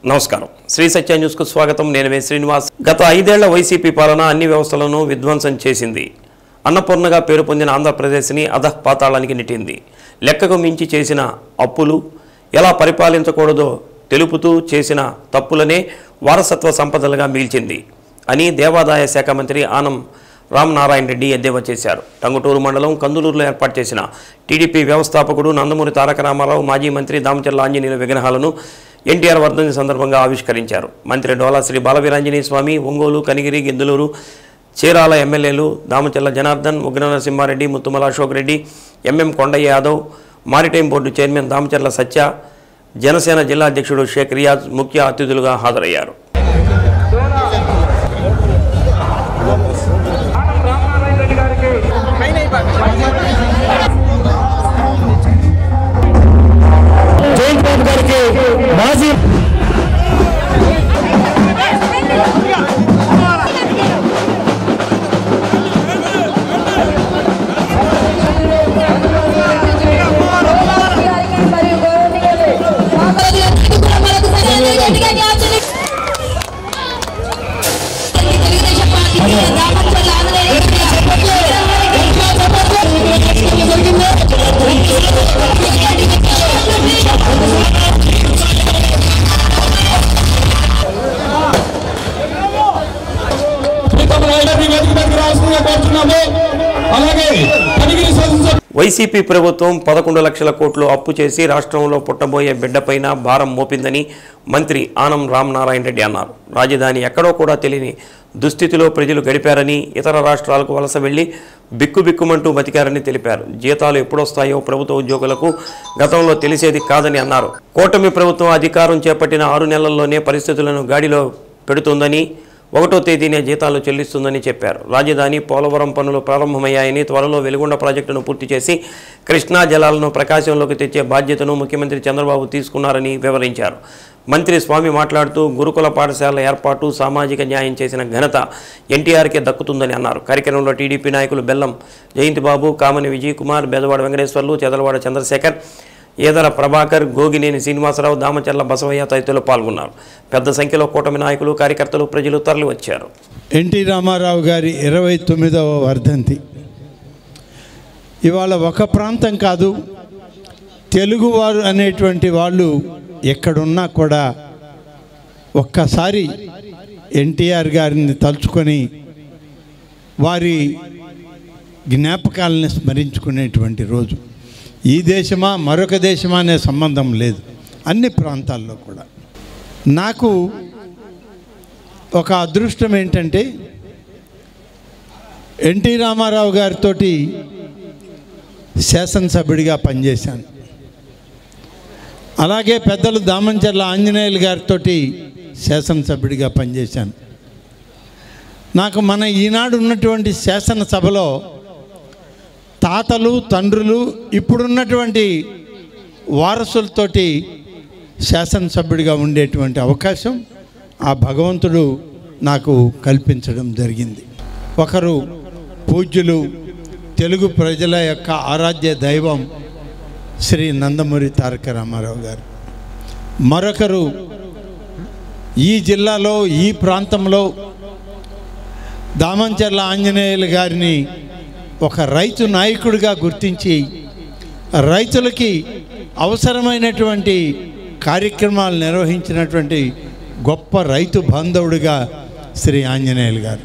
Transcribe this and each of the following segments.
నమస్కారం శ్రీ సత్య న్యూస్ కు స్వాగతం నేను మే శ్రీనివాస్ గత 5 ఏళ్ల వైసీపీ పాలన అన్ని వ్యవస్థలను విధ్వంసం చేసింది అన్నపూర్ణగా పేరు పొందిన ఆంధ్రప్రదేశ్ ని అధఃపాతాళానికి నెట్టింది లెక్కకు మించి చేసిన అప్పులు ఎలా పరిపాలించకూడదో తెలుపుతూ చేసిన తప్పులనే వారసత్వ సంపదలుగా మిగిల్చింది అని దేవాదాయ శాఖ మంత్రి ఆనం రామనారాయణ రెడ్డి ఎద్దేవా చేశారు టంగుటూరు మండలం కందులూరులో ఏర్పాటు చేసిన టీడీపీ వ్యవస్థాపకుడు నందమూరి తారక రామారావు మాజీ మంత్రి దామచర్ల ఆంజనేయుల విగ్రహాలను ఎన్టీఆర్ వర్ధంతి సందర్భంగా ఆవిష్కరించారు మంత్రి డోలా శ్రీ బాలవీరాంజనేయ స్వామి ఒంగోలు కనిగిరి గిద్దలూరు చీరాల ఎమ్మెల్యేలు Damacharla Janardhan Ugra Narasimha Reddy Muthumula Ashok Reddy MM Kondaiah Yadav maritime board chairman Damacharla Satya Janasena జిల్లా అధ్యక్షుడు షేక్ రియాజ్ ముఖ్య అతిథులుగా హాజరయ్యారు వైసీపీ ప్రభుత్వం 11 లక్షల కోట్లు అప్పు చేసి రాష్ట్రంలో పుట్టబోయే బిడ్డపైన భారం మోపిందని మంత్రి ఆనం రామనారాయణ రెడ్డి అన్నారు రాజధాని ఎక్కడో కూడా తెలియని దుస్థితిలో ప్రజలు గడిపారని ఇతర రాష్ట్రాలకు వలస వెళ్లి బిక్కుబిక్కుమంటూ బతికారని తెలిపారు జీతాలు ఎప్పుడొస్తాయో ప్రభుత్వ ఉద్యోగులకు గతంలో తెలిసేది కాదని అన్నారు కూటమి ప్రభుత్వం అధికారం చేపట్టిన 6 నెలల్లోనే పరిస్థితులను గాడిలో పెడుతుందని 1వ తేదీనే జీతాలు చెల్లిస్తుందని చెప్పారు రాజధాని పోలవరం పనులు ప్రారంభమయ్యాయని త్వరలో వెలుగొండ ప్రాజెక్టును పూర్తి చేసి కృష్ణా జలాలను ప్రకాశంలోకి తెచ్చే బాధ్యతను ముఖ్యమంత్రి చంద్రబాబు తీసుకున్నారని వివరించారు మంత్రి స్వామి మాట్లాడుతూ గురుకుల పాఠశాల ఏర్పాటు సామాజిక న్యాయం చేసిన ఘనత ఎన్టీఆర్కే దక్కుతుందని అన్నారు కార్యక్రమంలో టీడీపీ నాయకులు బెల్లం జయంతిబాబు కామని విజయ్ కుమార్ బెదవాడ వెంకటేశ్వర్లు చెదలవాడ చంద్రశేఖర్ ఏదర ప్రభాకర్ గోగినేని శ్రీనివాసరావు దామచర్ల బసవయ్య తదితరులు పాల్గొన్నారు పెద్ద సంఖ్యలో కూటమి నాయకులు కార్యకర్తలు ప్రజలు తరలివచ్చారు ఎన్టీ రామారావు గారి 29వ వర్ధంతి ఇవాళ ఒక ప్రాంతం కాదు తెలుగువారు అనేటువంటి వాళ్ళు ఎక్కడున్నా కూడా ఒక్కసారి ఎన్టీఆర్ గారిని తలుచుకొని వారి జ్ఞాపకాలని స్మరించుకునేటువంటి రోజు ఈ దేశమా మరొక దేశమా అనే సంబంధం లేదు అన్ని ప్రాంతాల్లో కూడా నాకు ఒక అదృష్టం ఏంటంటే ఎన్టీ రామారావు గారితో శాసనసభ్యుడిగా పనిచేశాను అలాగే పెద్దలు దామచర్ల ఆంజనేయులు గారితో శాసనసభ్యుడిగా పనిచేశాను నాకు మన ఈనాడు ఉన్నటువంటి శాసనసభలో తాతలు తండ్రులు ఇప్పుడున్నటువంటి వారసులతోటి శాసనసభ్యుడిగా ఉండేటువంటి అవకాశం ఆ భగవంతుడు నాకు కల్పించడం జరిగింది ఒకరు పూజ్యులు తెలుగు ప్రజల యొక్క ఆరాధ్య దైవం శ్రీ నందమూరి తారక రామారావు గారు మరొకరు ఈ జిల్లాలో ఈ ప్రాంతంలో దామచర్ల ఆంజనేయులు గారిని ఒక రైతు నాయకుడిగా గుర్తించి రైతులకి అవసరమైనటువంటి కార్యక్రమాలు నిర్వహించినటువంటి గొప్ప రైతు బాంధవుడిగా శ్రీ ఆంజనేయులు గారు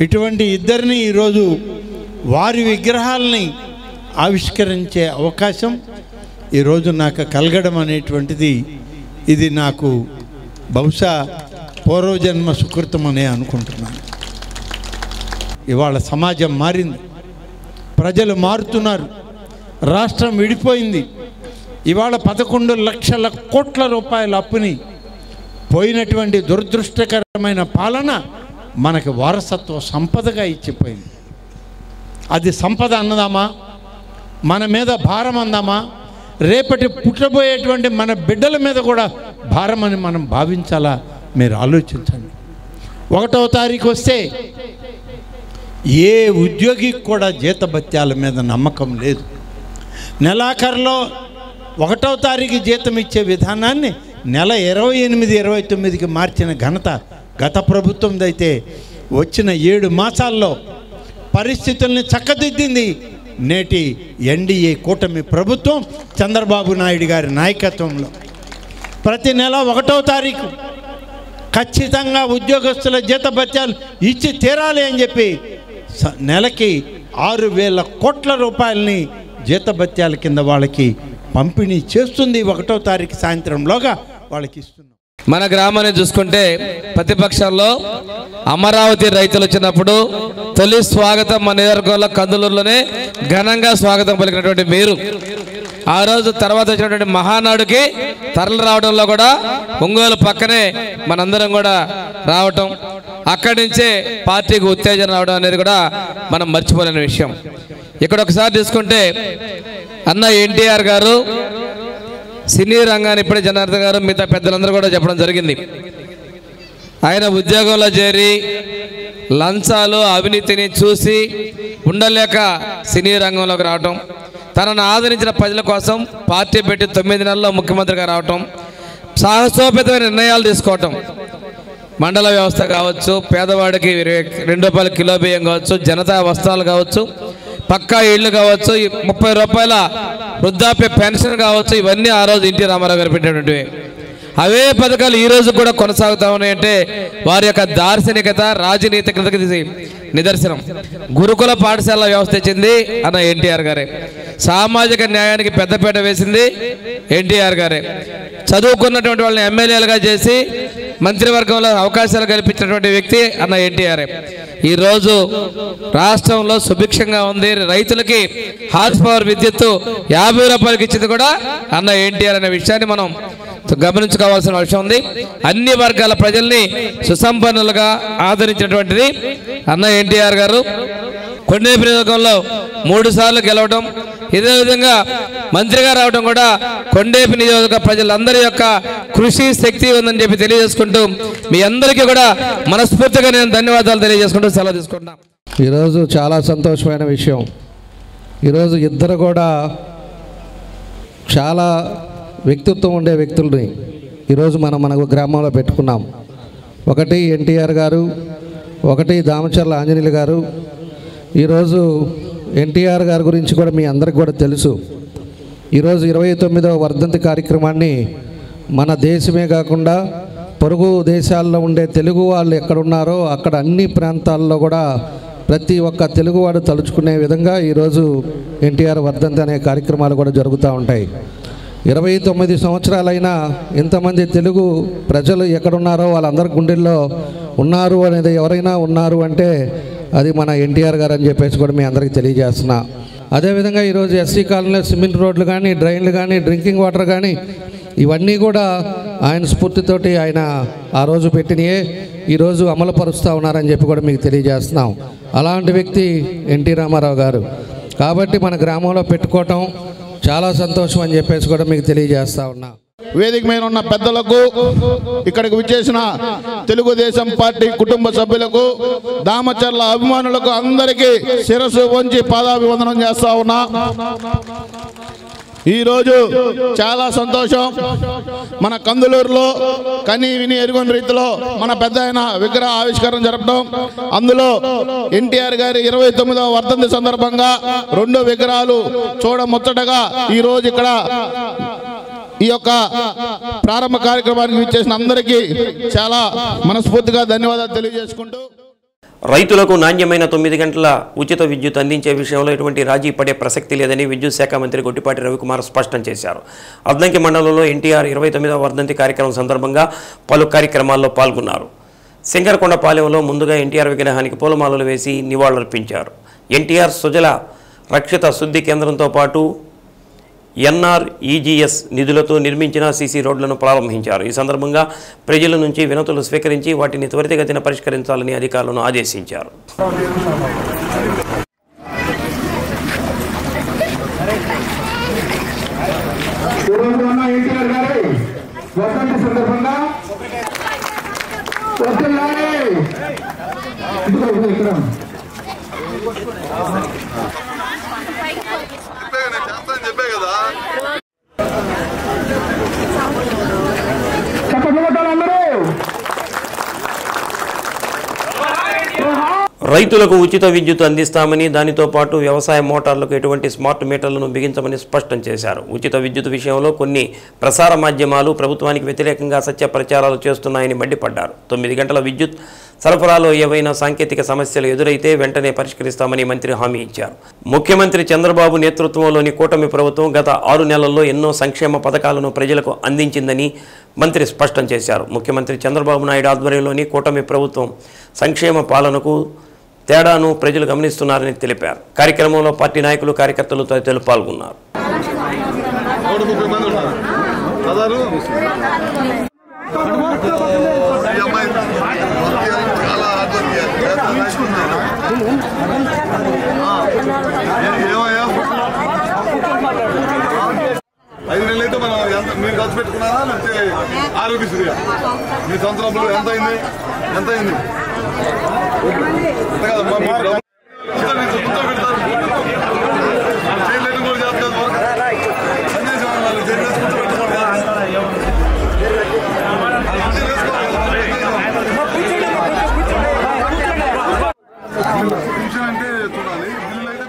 ఇటువంటి ఇద్దరిని ఈరోజు వారి విగ్రహాలని ఆవిష్కరించే అవకాశం ఈరోజు నాకు కలగడం అనేటువంటిది ఇది నాకు బహుశా పూర్వజన్మ సుకృతం అనే అనుకుంటున్నాను ఇవాళ సమాజం మారింది ప్రజలు మారుతున్నారు రాష్ట్రం విడిపోయింది ఇవాళ 11 లక్షల కోట్ల రూపాయల అప్పుని పోయినటువంటి దురదృష్టకరమైన పాలన మనకి వారసత్వ సంపదగా ఇచ్చిపోయింది అది సంపద అన్నదామా మన మీద భారం అందామా రేపటి పుట్టబోయేటువంటి మన బిడ్డల మీద కూడా భారం అని మనం భావించాలా మీరు ఆలోచించండి 1వ తారీఖు వస్తే ఏ ఉద్యోగికి కూడా జీతభత్యాల మీద నమ్మకం లేదు నెలాఖరులో 1వ తారీఖు జీతం ఇచ్చే విధానాన్ని నెల 28, 29కి మార్చిన ఘనత గత ప్రభుత్వందైతే వచ్చిన 7 మాసాల్లో పరిస్థితుల్ని చక్కదిద్దింది నేటి ఎన్డీఏ కూటమి ప్రభుత్వం చంద్రబాబు నాయుడు గారి నాయకత్వంలో. ప్రతి నెల 1వ తారీఖు ఖచ్చితంగా ఉద్యోగస్తుల జీతభత్యాలు ఇచ్చి తీరాలి అని చెప్పి నెలకి 6,000 కోట్ల రూపాయలని జీతభత్యాల కింద వాళ్ళకి పంపిణీ చేస్తుంది. 1వ తారీఖు సాయంత్రంలోగా వాళ్ళకి ఇస్తున్నాం. మన గ్రామాన్ని చూసుకుంటే ప్రతిపక్షంలో అమరావతి రైతులు వచ్చినప్పుడు తొలి స్వాగతం మన నియోజకవర్గంలో కందులూరులోనే ఘనంగా స్వాగతం పలికినటువంటి మీరు ఆ రోజు తర్వాత వచ్చినటువంటి మహానాడుకి తరలి రావడంలో కూడా ఒంగోలు పక్కనే మనందరం కూడా రావటం, అక్కడి నుంచే పార్టీకి ఉత్తేజన రావడం అనేది కూడా మనం మర్చిపోలేని విషయం. ఇక్కడ ఒకసారి తీసుకుంటే అన్న ఎన్టీఆర్ గారు సినీ రంగాన్ని ఇప్పుడే జనార్దన్ గారు మిగతా పెద్దలందరూ కూడా చెప్పడం జరిగింది. ఆయన ఉద్యోగంలో చేరి లంచాలు అవినీతిని చూసి ఉండలేక సినీ రంగంలోకి రావటం, తనను ఆదరించిన ప్రజల కోసం పార్టీ పెట్టి 9 నెలల్లో ముఖ్యమంత్రిగా రావటం, సాహసోపేతమైన నిర్ణయాలు తీసుకోవటం, మండల వ్యవస్థ కావచ్చు, పేదవాడికి 2 రూపాయల కిలో బియ్యం కావచ్చు, జనతా వస్త్రాలు కావచ్చు, పక్కా ఇళ్ళు కావచ్చు, 30 రూపాయల వృద్ధాప్య పెన్షన్ కావచ్చు, ఇవన్నీ ఆ రోజు ఎన్టీ రామారావు గారు పెట్టినటువంటివి. అవే పథకాలు ఈ రోజు కూడా కొనసాగుతా ఉన్నాయంటే వారి యొక్క దార్శనికత, రాజనీతికతకి నిదర్శనం. గురుకుల పాఠశాల వ్యవస్థ ఇచ్చింది అన్న ఎన్టీఆర్ గారే. సామాజిక న్యాయానికి పెద్దపీట వేసింది ఎన్టీఆర్ గారే. చదువుకున్నటువంటి వాళ్ళని ఎమ్మెల్యేలుగా చేసి మంత్రివర్గంలో అవకాశాలు కల్పించినటువంటి వ్యక్తి అన్న ఎన్టీఆర్. ఈరోజు రాష్ట్రంలో సుభిక్షంగా ఉంది. రైతులకి హార్స్ పవర్ విద్యుత్తు 50 రూపాయలకి ఇచ్చింది కూడా అన్న ఎన్టీఆర్ అనే విషయాన్ని మనం గమనించుకోవాల్సిన అవసరం ఉంది. అన్ని వర్గాల ప్రజల్ని సుసంపన్నులుగా ఆదరించినటువంటిది అన్న ఎన్టీఆర్ గారు. కొండేపి నియోజకవర్గంలో 3 సార్లు గెలవడం, ఇదే విధంగా మంత్రిగా రావడం కూడా కొండేపి నియోజక ప్రజలందరి యొక్క కృషి శక్తి ఉందని చెప్పి తెలియజేసుకుంటూ మీ అందరికీ కూడా మనస్ఫూర్తిగా నేను ధన్యవాదాలు తెలియజేసుకుంటూ సెలవు తీసుకుంటాం. ఈరోజు చాలా సంతోషమైన విషయం. ఈరోజు ఇద్దరు కూడా చాలా వ్యక్తిత్వం ఉండే వ్యక్తుల్ని ఈరోజు మన గ్రామంలో పెట్టుకున్నాం. ఒకటి ఎన్టీఆర్ గారు, ఒకటి దామచర్ల ఆంజనేయులు గారు. ఈరోజు ఎన్టీఆర్ గారి గురించి కూడా మీ అందరికి కూడా తెలుసు. ఈరోజు 29వ వర్ధంతి కార్యక్రమాన్ని మన దేశమే కాకుండా పొరుగు దేశాల్లో ఉండే తెలుగు వాళ్ళు ఎక్కడున్నారో అక్కడ అన్ని ప్రాంతాల్లో కూడా ప్రతి ఒక్క తెలుగువాడు తలుచుకునే విధంగా ఈరోజు ఎన్టీఆర్ వర్ధంతి అనే కార్యక్రమాలు కూడా జరుగుతూ ఉంటాయి. 29 సంవత్సరాలైనా ఇంతమంది తెలుగు ప్రజలు ఎక్కడున్నారో వాళ్ళందరి గుండెల్లో ఉన్నారు అనేది, ఎవరైనా ఉన్నారు అంటే అది మన ఎన్టీఆర్ గారు అని చెప్పేసి కూడా మీ అందరికీ తెలియజేస్తున్నా. అదేవిధంగా ఈరోజు ఎస్సీ కాలనీలో సిమెంట్ రోడ్లు కానీ, డ్రైన్లు కానీ, డ్రింకింగ్ వాటర్ కానీ ఇవన్నీ కూడా ఆయన స్ఫూర్తితోటి ఆయన ఆ రోజు పెట్టినయే ఈరోజు అమలుపరుస్తూ ఉన్నారని చెప్పి కూడా మీకు తెలియజేస్తున్నాం. అలాంటి వ్యక్తి ఎన్టీ రామారావు గారు. కాబట్టి మన గ్రామంలో పెట్టుకోవటం చాలా సంతోషం అని చెప్పేసి కూడా మీకు తెలియజేస్తా ఉన్నా. వేదిక మీద ఉన్న పెద్దలకు, ఇక్కడికి విచ్చేసిన తెలుగుదేశం పార్టీ కుటుంబ సభ్యులకు, దామచర్ల అభిమానులకు అందరికీ శిరస్సు వంచి పాదాభివందనం చేస్తా ఉన్నా. ఈరోజు చాలా సంతోషం. మన కందులూరులో కని విని ఎరుగని రీతిలో మన పెద్ద ఆయన విగ్రహ ఆవిష్కరణ జరపడం, అందులో ఎన్టీఆర్ గారి 29వ వర్ధంతి సందర్భంగా 2 విగ్రహాలు చూడముచ్చటగా ఈరోజు ఇక్కడ ఈ యొక్క ప్రారంభ కార్యక్రమానికి విచ్చేసిన అందరికీ చాలా మనస్ఫూర్తిగా ధన్యవాదాలు తెలియజేసుకుంటూ, రైతులకు నాణ్యమైన 9 గంటల ఉచిత విద్యుత్ అందించే విషయంలో ఎటువంటి రాజీ పడే ప్రసక్తి లేదని విద్యుత్ శాఖ మంత్రి గొట్టిపాటి రవికుమార్ స్పష్టం చేశారు. అద్దంకి మండలంలో ఎన్టీఆర్ 29వ వర్ధంతి కార్యక్రమం సందర్భంగా పలు కార్యక్రమాల్లో పాల్గొన్నారు. సింగరకొండపాలెంలో ముందుగా ఎన్టీఆర్ విగ్రహానికి పూలమాలలు వేసి నివాళులర్పించారు. ఎన్టీఆర్ సుజల రక్షిత శుద్ధి కేంద్రంతో పాటు NREGS నిధులతో నిర్మించిన సీసీ రోడ్లను ప్రారంభించారు. ఈ సందర్భంగా ప్రజల నుంచి వినతులు స్వీకరించి వాటిని త్వరితగతిన పరిష్కరించాలని అధికారులను ఆదేశించారు. చెప్పే కదా రైతులకు ఉచిత విద్యుత్ అందిస్తామని, దానితో పాటు వ్యవసాయ మోటార్లకు ఎటువంటి స్మార్ట్ మీటర్లను బిగించమని స్పష్టం చేశారు. ఉచిత విద్యుత్ విషయంలో కొన్ని ప్రసార మాధ్యమాలు ప్రభుత్వానికి వ్యతిరేకంగా సత్య ప్రచారాలు చేస్తున్నాయని మండిపడ్డారు. 9 గంటల విద్యుత్ సరఫరాలో ఏవైనా సాంకేతిక సమస్యలు ఎదురైతే వెంటనే పరిష్కరిస్తామని మంత్రి హామీ ఇచ్చారు. ముఖ్యమంత్రి చంద్రబాబు నేతృత్వంలోని కూటమి ప్రభుత్వం గత 6 నెలల్లో ఎన్నో సంక్షేమ పథకాలను ప్రజలకు అందించిందని మంత్రి స్పష్టం చేశారు. ముఖ్యమంత్రి చంద్రబాబు నాయుడు ఆధ్వర్యంలోని కూటమి ప్రభుత్వం సంక్షేమ పాలనకు తేడాను ప్రజలు గమనిస్తున్నారని తెలిపారు. కార్యక్రమంలో పార్టీ నాయకులు, కార్యకర్తలు తదితరులు పాల్గొన్నారు. ఐదు నెలలు అయితే మనం మీరు ఖర్చు పెట్టుకున్నారా లేకపోతే ఆరోగ్యశ్రీ మీ సంవత్సరంలో ఎంత అయింది చేయలేదు కూడా చేస్తారు వాళ్ళు చేయలేసుకుంటూ అంటే చూడాలి బిల్లులు అయితే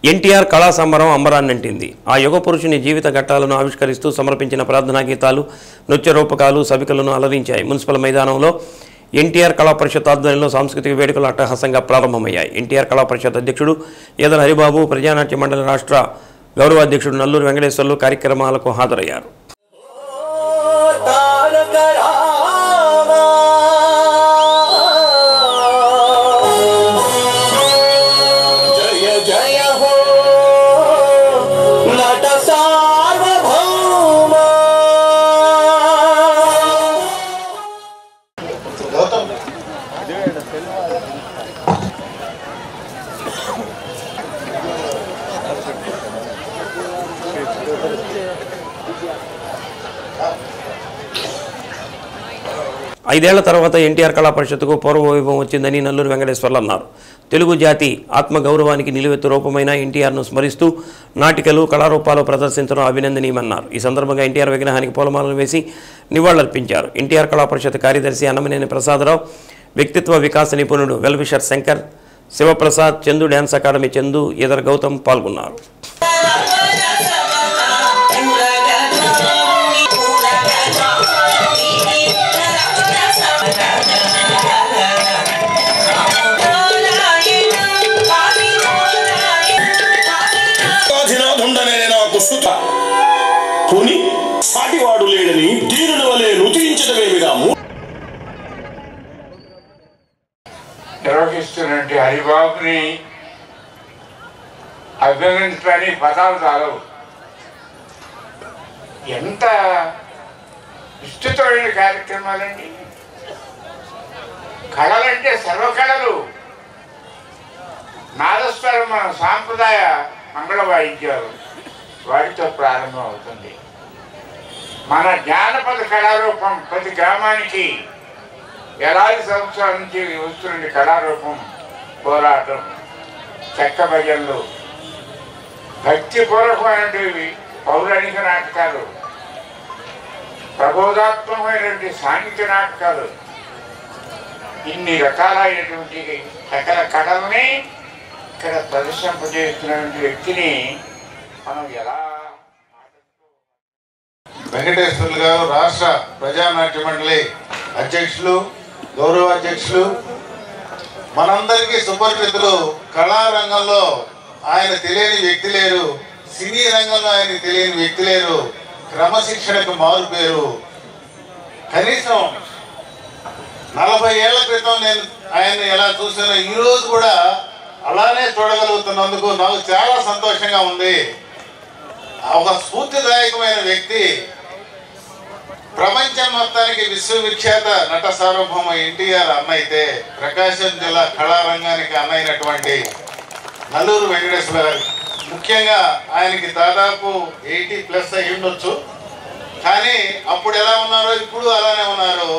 ఎన్టీఆర్ కళా సంబరం అంబరాన్నంటింది. ఆ యుగ పురుషుని జీవిత ఘట్టాలను ఆవిష్కరిస్తూ సమర్పించిన ప్రార్థనా గీతాలు, నృత్య రూపకాలు సభికలను అలరించాయి. మున్సిపల్ మైదానంలో ఎన్టీఆర్ కళా పరిషత్ ఆధ్వర్యంలో సాంస్కృతిక వేడుకలు అట్టహాసంగా ప్రారంభమయ్యాయి. ఎన్టీఆర్ కళా పరిషత్ అధ్యక్షుడు ఏదల హరిబాబు, ప్రజానాట్య మండలి రాష్ట్ర గౌరవాధ్యక్షుడు నల్లూరు వెంకటేశ్వర్లు కార్యక్రమాలకు హాజరయ్యారు. ఐదేళ్ల తర్వాత ఎన్టీఆర్ కళా పరిషత్తుకు పూర్వవైభవం వచ్చిందని నల్లూరు వెంకటేశ్వర్లు అన్నారు. తెలుగు జాతి ఆత్మగౌరవానికి నిలువెత్తు రూపమైన ఎన్టీఆర్ను స్మరిస్తూ నాటికలు, కళారూపాలు ప్రదర్శించడం అభినందనీయమన్నారు. ఈ సందర్భంగా ఎన్టీఆర్ విగ్రహానికి పూలమాలలు వేసి నివాళులర్పించారు. ఎన్టీఆర్ కళా పరిషత్ కార్యదర్శి అన్నమనేని ప్రసాదరావు, వ్యక్తిత్వ వికాస నిపుణుడు well wisher Shankar, Shivaprasad, Chandu dance academy Chandu, Eedar Gautam పాల్గొన్నారు. సాటివాడు లేడని దీనుల వలె నుతించడమేమిగా నిర్వహిస్తున్నటువంటి హరిబాబుని అభినందించడానికి పదాలు చాలవు. ఎంత విస్తృతమైన కార్యక్రమాలండి. కళలంటే సర్వకళలు. నాదస్వరం మన సాంప్రదాయ మంగళ వాయిద్యాలు వాటితో ప్రారంభం అవుతుంది. మన జానపద కళారూపం ప్రతి గ్రామానికి వేలాది సంవత్సరాల నుంచి వస్తున్న కళారూపం పోరాటం, చెక్క భజనలు, భక్తిపూర్వకమైనటువంటి పౌరాణిక నాటకాలు, ప్రబోధాత్మకమైనటువంటి సాంఘిక నాటకాలు, ఇన్ని రకాలైనటువంటి సకల కళల్ని ఇక్కడ ప్రదర్శింపజేస్తున్నటువంటి వ్యక్తిని మనం ఎలా వెంకటేశ్వర్లు గారు రాష్ట్ర ప్రజానాట్య మండలి అధ్యక్షులు, గౌరవాధ్యక్షులు, మనందరికీ సుపరిచితులు. కళారంగంలో ఆయన తెలియని వ్యక్తి లేరు, సినీ రంగంలో ఆయన తెలియని వ్యక్తి లేరు. క్రమశిక్షణకు మారు పేరు. కనీసం 40 ఏళ్ల క్రితం నేను ఆయన ఎలా చూసానో ఈరోజు కూడా అలానే చూడగలుగుతున్నందుకు నాకు చాలా సంతోషంగా ఉంది. ఒక స్ఫూర్తిదాయకమైన వ్యక్తి. ప్రపంచం మొత్తానికి విశ్వవిఖ్యాత నట సార్వభౌమ ఎన్టీఆర్ అన్న అయితే, ప్రకాశం జిల్లా కళారంగానికి అన్నైనటువంటి నల్లూరు వెంకటేశ్వర గారు ముఖ్యంగా ఆయనకి దాదాపు 80+ అయి ఉండొచ్చు. కానీ అప్పుడు ఎలా ఉన్నారో ఇప్పుడు అలానే ఉన్నారు.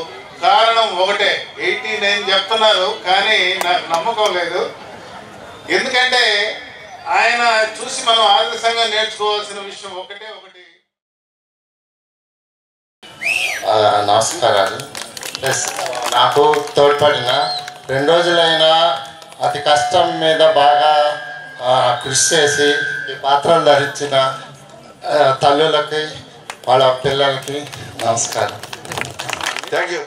కారణం ఒకటే, 89 చెప్తున్నారు కానీ నాకు నమ్మకం లేదు. ఎందుకంటే ఆయన చూసి మనం ఆదర్శంగా నేర్చుకోవాల్సిన విషయం ఒకటి. నమస్కారాలు. ప్లస్ నాకు తోడ్పడిన 2 రోజులైనా అతి కష్టం మీద బాగా కృషి చేసి ఈ పాత్రలు ధరించిన తల్లులకి వాళ్ళ పిల్లలకి నమస్కారం. Thank you.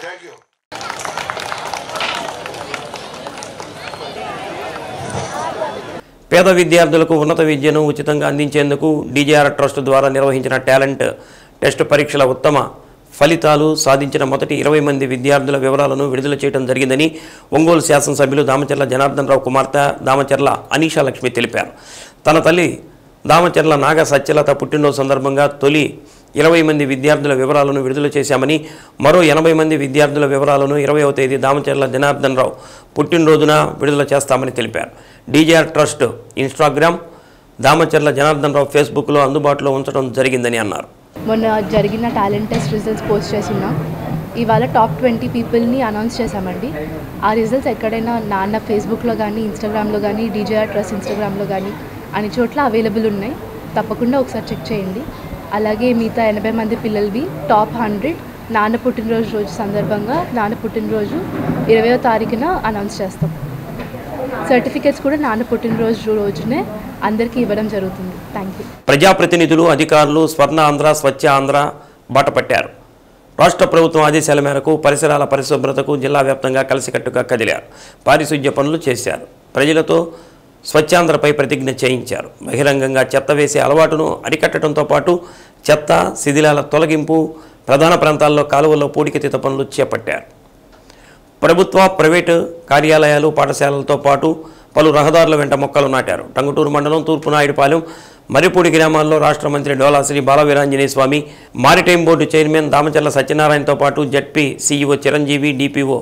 పేద విద్యార్థులకు ఉన్నత విద్యను ఉచితంగా అందించేందుకు డీజేఆర్ ట్రస్ట్ ద్వారా నిర్వహించిన టాలెంట్ టెస్ట్ పరీక్షల ఉత్తమ ఫలితాలు సాధించిన మొదటి 20 మంది విద్యార్థుల వివరాలను విడుదల చేయడం జరిగిందని ఒంగోలు శాసనసభ్యులు దామచర్ల జనార్దన్ రావు కుమార్తె దామచర్ల అనీషా లక్ష్మి తెలిపారు. తన తల్లి దామచర్ల నాగ సత్యలత పుట్టినరోజు సందర్భంగా తొలి 20 మంది విద్యార్థుల వివరాలను విడుదల చేశామని, మరో 80 మంది విద్యార్థుల వివరాలను 20వ తేదీ దామచర్ల జనార్దన్ రావు పుట్టినరోజున విడుదల చేస్తామని తెలిపారు. DJR trust Instagram, Damacharla Janardhan Rao ఫేస్బుక్లో అందుబాటులో ఉంచడం జరిగిందని అన్నారు. మొన్న జరిగిన టాలెంట్ టెస్ట్ రిజల్ట్స్ పోస్ట్ చేస్తున్నాం. ఇవాళ టాప్ 20 పీపుల్ని అనౌన్స్ చేశామండి. ఆ రిజల్ట్స్ ఎక్కడైనా నాన్న ఫేస్బుక్లో కానీ, ఇన్స్టాగ్రామ్లో కానీ, డీజేఆర్ ట్రస్ట్ ఇన్స్టాగ్రామ్లో కానీ అన్ని చోట్ల అవైలబుల్ ఉన్నాయి. తప్పకుండా ఒకసారి చెక్ చేయండి. అలాగే మిగతా 80 మంది పిల్లలవి టాప్ 100 నాన్న పుట్టినరోజు సందర్భంగా నాన్న పుట్టినరోజు 20వ తారీఖున అనౌన్స్ చేస్తాం. సర్టిఫికేట్స్ కూడా నాన్న పుట్టినరోజు రోజునే అందరికీ ఇవ్వడం జరుగుతుంది. Thank you. ప్రజాప్రతినిధులు, అధికారులు స్వర్ణ ఆంధ్ర, స్వచ్ఛ ఆంధ్ర బాట పట్టారు. రాష్ట్ర ప్రభుత్వం ఆదేశాల మేరకు పరిసరాల పరిశుభ్రతకు జిల్లా వ్యాప్తంగా కలిసికట్టుగా కదిలారు. పారిశుధ్య పనులు చేశారు. ప్రజలతో స్వచ్ఛాంధ్రపై ప్రతిజ్ఞ చేయించారు. బహిరంగంగా చెత్త వేసే అలవాటును అరికట్టడంతో పాటు చెత్త, శిథిలాల తొలగింపు, ప్రధాన ప్రాంతాల్లో కాలువల్లో పూడికతీత పనులు చేపట్టారు. ప్రభుత్వ, ప్రైవేటు కార్యాలయాలు, పాఠశాలలతో పాటు పలు రహదారుల వెంట మొక్కలు నాటారు. టంగుటూరు మండలం తూర్పునాయుడుపాలెం, మర్రిపూడి గ్రామాల్లో రాష్ట్ర మంత్రి డోలాశ్రీ బాలవీరాంజనేయ స్వామి, మారిటైమ్ బోర్డు చైర్మన్ దామచర్ల సత్యనారాయణతో పాటు జడ్పీ సీఈఓ చిరంజీవి, డిపిఓ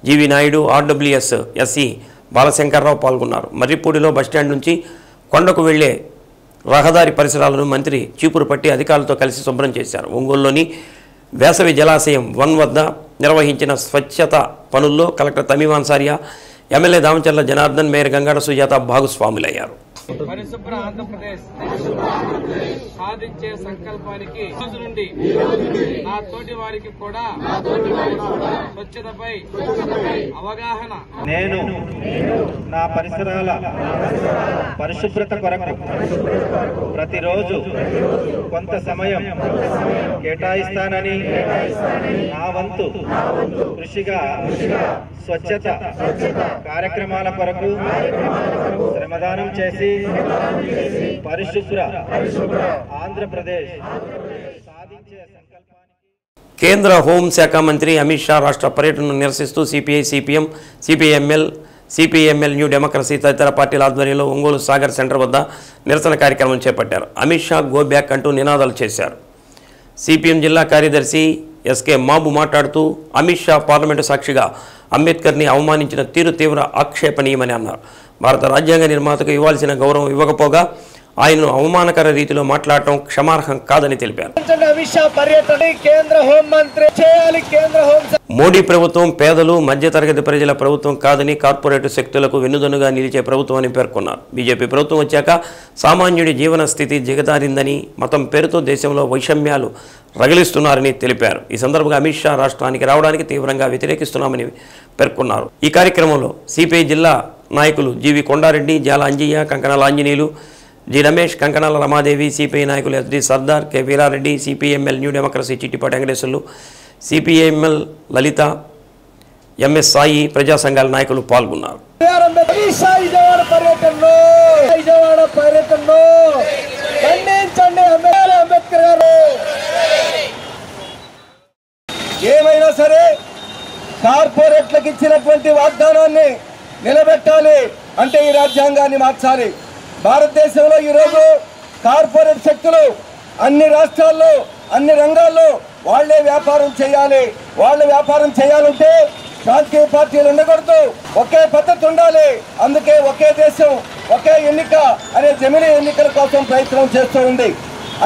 జీవి నాయుడు, ఆర్డబ్ల్యూఎస్ ఎస్ఈ బాలశంకర్రావు పాల్గొన్నారు. మర్రిపూడిలో బస్టాండ్ నుంచి కొండకు వెళ్లే రహదారి పరిసరాలను మంత్రి చీపురు పట్టి అధికారులతో కలిసి శుభ్రం చేశారు. ఒంగోలులోని వేసవి జలాశయం 1 వద్ద నిర్వహించిన స్వచ్ఛత పనుల్లో collector Tamim Ansariya, MLA Damacharla Janardhan, mayor Gangada Sujatha భాగస్వాములయ్యారు. పరిశుభ్ర ఆంధ్రప్రదేశ్ సాధించే సంకల్పానికి రోజు నుండి నా తోటి వారికి కూడా స్వచ్ఛతపై అవగాహన. నేను నా పరిసరాల పరిశుభ్రత కొరకు ప్రతిరోజు కొంత సమయం కేటాయిస్తానని నా వంతు కృషిగా స్వచ్ఛత కార్యక్రమాల కొరకు శ్రమదానం చేసి పరిశుభ్ర ఆంధ్రప్రదేశ్ సాధించే సంకల్పానికి. కేంద్ర హోంశాఖ మంత్రి అమిత్ షా రాష్ట్ర పర్యటనను నిరసిస్తూ CPI, CPM, CPML, new democracy తదితర పార్టీల ఆధ్వర్యంలో ఒంగోలు సాగర్ సెంటర్ వద్ద నిరసన కార్యక్రమం చేపట్టారు. అమిత్ షా గో బ్యాక్ అంటూ నినాదాలు చేశారు. సిపిఎం జిల్లా కార్యదర్శి ఎస్కే మాబు మాట్లాడుతూ అమిత్ షా పార్లమెంటు సాక్షిగా అంబేద్కర్ని అవమానించిన తీరు తీవ్ర ఆక్షేపణీయమని అన్నారు. భారత రాజ్యాంగ నిర్మాతకు ఇవ్వాల్సిన గౌరవం ఇవ్వకపోగా ఆయనను అవమానకర రీతిలో మాట్లాడటం క్షమార్హం కాదని తెలిపారు. మోడీ ప్రభుత్వం పేదలు, మధ్యతరగతి ప్రజల ప్రభుత్వం కాదని, కార్పొరేట్ శక్తులకు వెన్నుదన్నుగా నిలిచే ప్రభుత్వం అని పేర్కొన్నారు. బీజేపీ ప్రభుత్వం వచ్చాక సామాన్యుడి జీవన స్థితి దిగజారిందని, మతం పేరుతో దేశంలో వైషమ్యాలు రగిలిస్తున్నారని తెలిపారు. ఈ సందర్భంగా అమిత్ షా రాష్ట్రానికి రావడానికి తీవ్రంగా వ్యతిరేకిస్తున్నామని పేర్కొన్నారు. ఈ కార్యక్రమంలో సిపిఐ జిల్లా నాయకులు GV Konda Reddy, Jala Anjaiah, Kankanala Anjaneyulu, G Ramesh, Kankanala Ramadevi, CPI నాయకులు SD Sardar, K Veera Reddy, CPML, new democracy Chittipati Venkateswarlu, CPIML Lalitha, MS Sai, ప్రజా సంఘాల నాయకులు పాల్గొన్నారు. ఏమైనా సరే కార్పొరేట్లకు ఇచ్చినటువంటి వాగ్దానాన్ని నిలబెట్టాలి అంటే ఈ రాజ్యాంగాన్ని మార్చాలి. భారతదేశంలో ఈరోజు కార్పొరేట్ శక్తులు అన్ని రాష్ట్రాల్లో, అన్ని రంగాల్లో వాళ్లే వ్యాపారం చేయాలి. వాళ్ళు వ్యాపారం చేయాలంటే రాజకీయ పార్టీలు ఉండకూడదు, ఒకే పద్ధతి ఉండాలి. అందుకే ఒకే దేశం, ఒకే ఎన్నిక అనే జమిలీ ఎన్నికల కోసం ప్రయత్నం చేస్తూ ఉంది.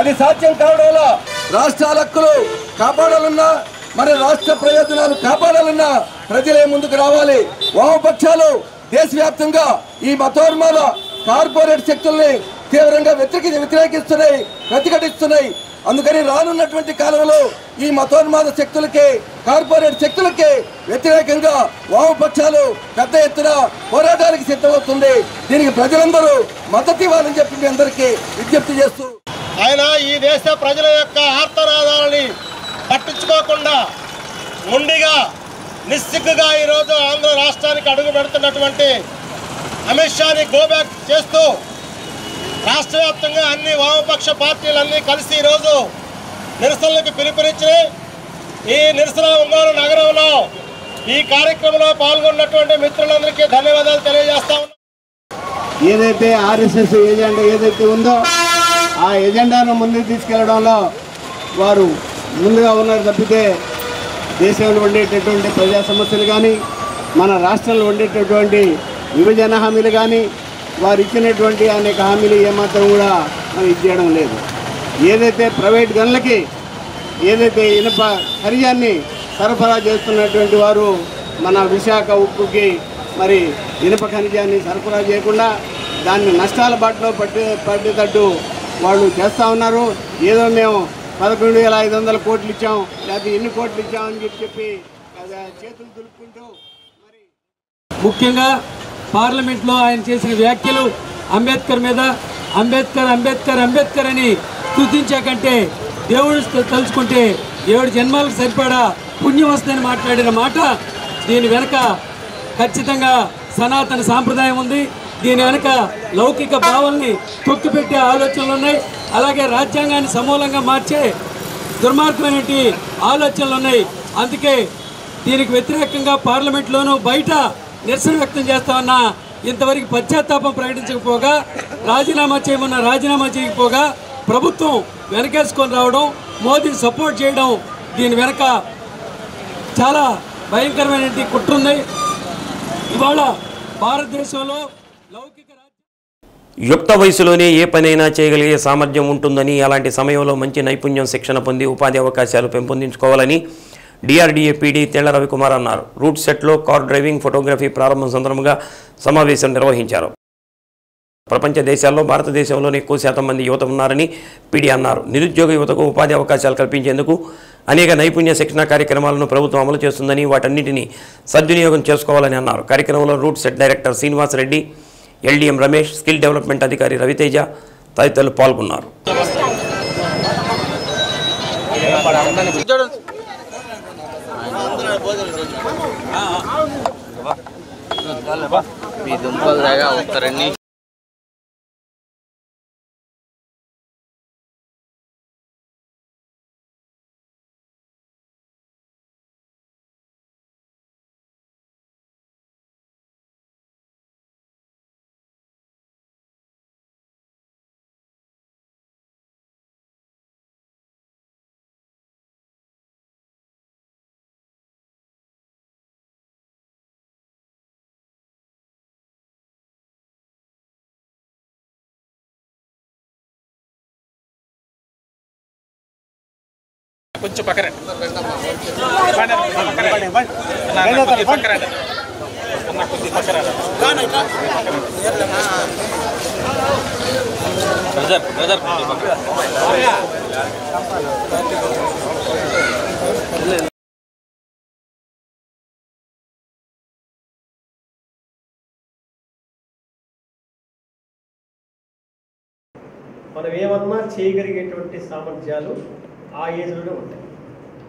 అది సాధ్యం కావడంలో రాష్ట్రాల హక్కులు కాపాడాలన్నా, మరి రాష్ట్ర ప్రయోజనాలు కాపాడాలన్నా ప్రజలే ముందుకు రావాలి. వామపక్షాలు దేశవ్యాప్తంగా ఈ మతోన్మాద కార్పొరేట్ శక్తుల్ని తీవ్రంగా వ్యతిరేకిస్తున్నాయి, ప్రతిఘటిస్తున్నాయి. అందుకని రానున్నటువంటి కాలంలో ఈ మతోన్మాద శక్తులకి, కార్పొరేట్ శక్తులకి వ్యతిరేకంగా వామపక్షాలు పెద్ద ఎత్తున పోరాటానికి సిద్ధమవుతుంది. దీనికి ప్రజలందరూ మద్దతు ఇవ్వాలని చెప్పి మీ అందరికీ విజ్ఞప్తి చేస్తూ, ఆయన ఈ దేశ ప్రజల యొక్క ఆర్తనాదాలని పట్టించుకోకుండా ముండిగా నిస్సిగ్గుగా ఈరోజు ఆంధ్ర రాష్ట్రానికి అడుగు పెడుతున్నటువంటి అమిత్ షాని గోబ్యాక్ చేస్తూ రాష్ట్ర వ్యాప్తంగా అన్ని వామపక్ష పార్టీలన్నీ కలిసి ఈరోజు నిరసనలకు పిలుపునిచ్చి ఈ నిరసన ఒంగోలు నగరంలో ఈ కార్యక్రమంలో పాల్గొన్నటువంటి మిత్రులందరికీ ధన్యవాదాలు తెలియజేస్తా ఉన్నాం. ఏదైతే ఆర్ఎస్ఎస్ ఏజెండా ఏదైతే ఉందో ఆ ఎజెండాను ముందుకు తీసుకెళ్లడంలో వారు ముందుగా ఉన్నారు తప్పితే దేశంలో ఉండేటటువంటి ప్రజా సమస్యలు కానీ మన రాష్ట్రంలో ఉండేటటువంటి విభజన హామీలు కానీ వారు ఇచ్చినటువంటి అనేక హామీలు ఏమాత్రం కూడా మనం ఇచ్చేయడం లేదు. ఏదైతే ప్రైవేట్ గనులకి ఏదైతే ఇనుప ఖనిజాన్ని సరఫరా చేస్తున్నటువంటి వారు మన విశాఖ ఉక్కుకి మరి ఇనుప ఖనిజాన్ని సరఫరా చేయకుండా దాన్ని నష్టాల బాటలో పట్టేటట్టు వాళ్ళు చేస్తూ ఉన్నారు. ఏదో మేము 11,500 కోట్లు ఇచ్చాం, లేకపోతే ఎన్ని కోట్లు ఇచ్చామని చెప్పి చేతులు దులుపుకుంటూ మరి ముఖ్యంగా పార్లమెంట్లో ఆయన చేసిన వ్యాఖ్యలు అంబేద్కర్ మీద అంబేద్కర్ అంబేద్కర్ అంబేద్కర్ అని స్తుతించే కంటే దేవుడు తలుచుకుంటే 7 జన్మాలకు సరిపడా పుణ్యం వస్తుందని మాట్లాడిన మాట, దీని వెనక ఖచ్చితంగా సనాతన సాంప్రదాయం ఉంది. దీని వెనక లౌకిక భావాల్ని తొక్కిపెట్టే ఆలోచనలు ఉన్నాయి. అలాగే రాజ్యాంగాన్ని సమూలంగా మార్చే దుర్మార్గమైనటువంటి ఆలోచనలు ఉన్నాయి. అందుకే దీనికి వ్యతిరేకంగా పార్లమెంట్లోనూ బయట నిరసన వ్యక్తం చేస్తామన్నా ఇంతవరకు పశ్చాత్తాపం ప్రకటించకపోగా, రాజీనామా చేయకపోగా ప్రభుత్వం వెనకేసుకొని రావడం, మోదీని సపోర్ట్ చేయడం, దీని వెనక చాలా భయంకరమైనటువంటి కుట్ర ఉంది. ఇవాళ భారతదేశంలో యుక్త వయసులోనే ఏ పనైనా చేయగలిగే సామర్థ్యం ఉంటుందని, అలాంటి సమయంలో మంచి నైపుణ్యం శిక్షణ పొంది ఉపాధి అవకాశాలు పెంపొందించుకోవాలని డిఆర్డీఏ పీడీ తేళ్ల రవికుమార్ అన్నారు. రూట్ సెట్లో కార్ డ్రైవింగ్, ఫోటోగ్రఫీ ప్రారంభం సందర్భంగా సమావేశం నిర్వహించారు. ప్రపంచ దేశాల్లో భారతదేశంలోనే ఎక్కువ శాతం మంది యువత ఉన్నారని పీడీ అన్నారు. నిరుద్యోగ యువతకు ఉపాధి అవకాశాలు కల్పించేందుకు అనేక నైపుణ్య శిక్షణ కార్యక్రమాలను ప్రభుత్వం అమలు చేస్తుందని, వాటన్నిటినీ సద్వినియోగం చేసుకోవాలని అన్నారు. కార్యక్రమంలో RUDSET director Srinivas Reddy, LDM Ramesh, skill development అధికారి రవితేజ తదితరులు పాల్గొన్నారు. కొంచెం పక్కన మనం ఏమన్నా చేయగలిగేటువంటి సామర్థ్యాలు ఆ ఏజ్లోనే ఉంటాయి.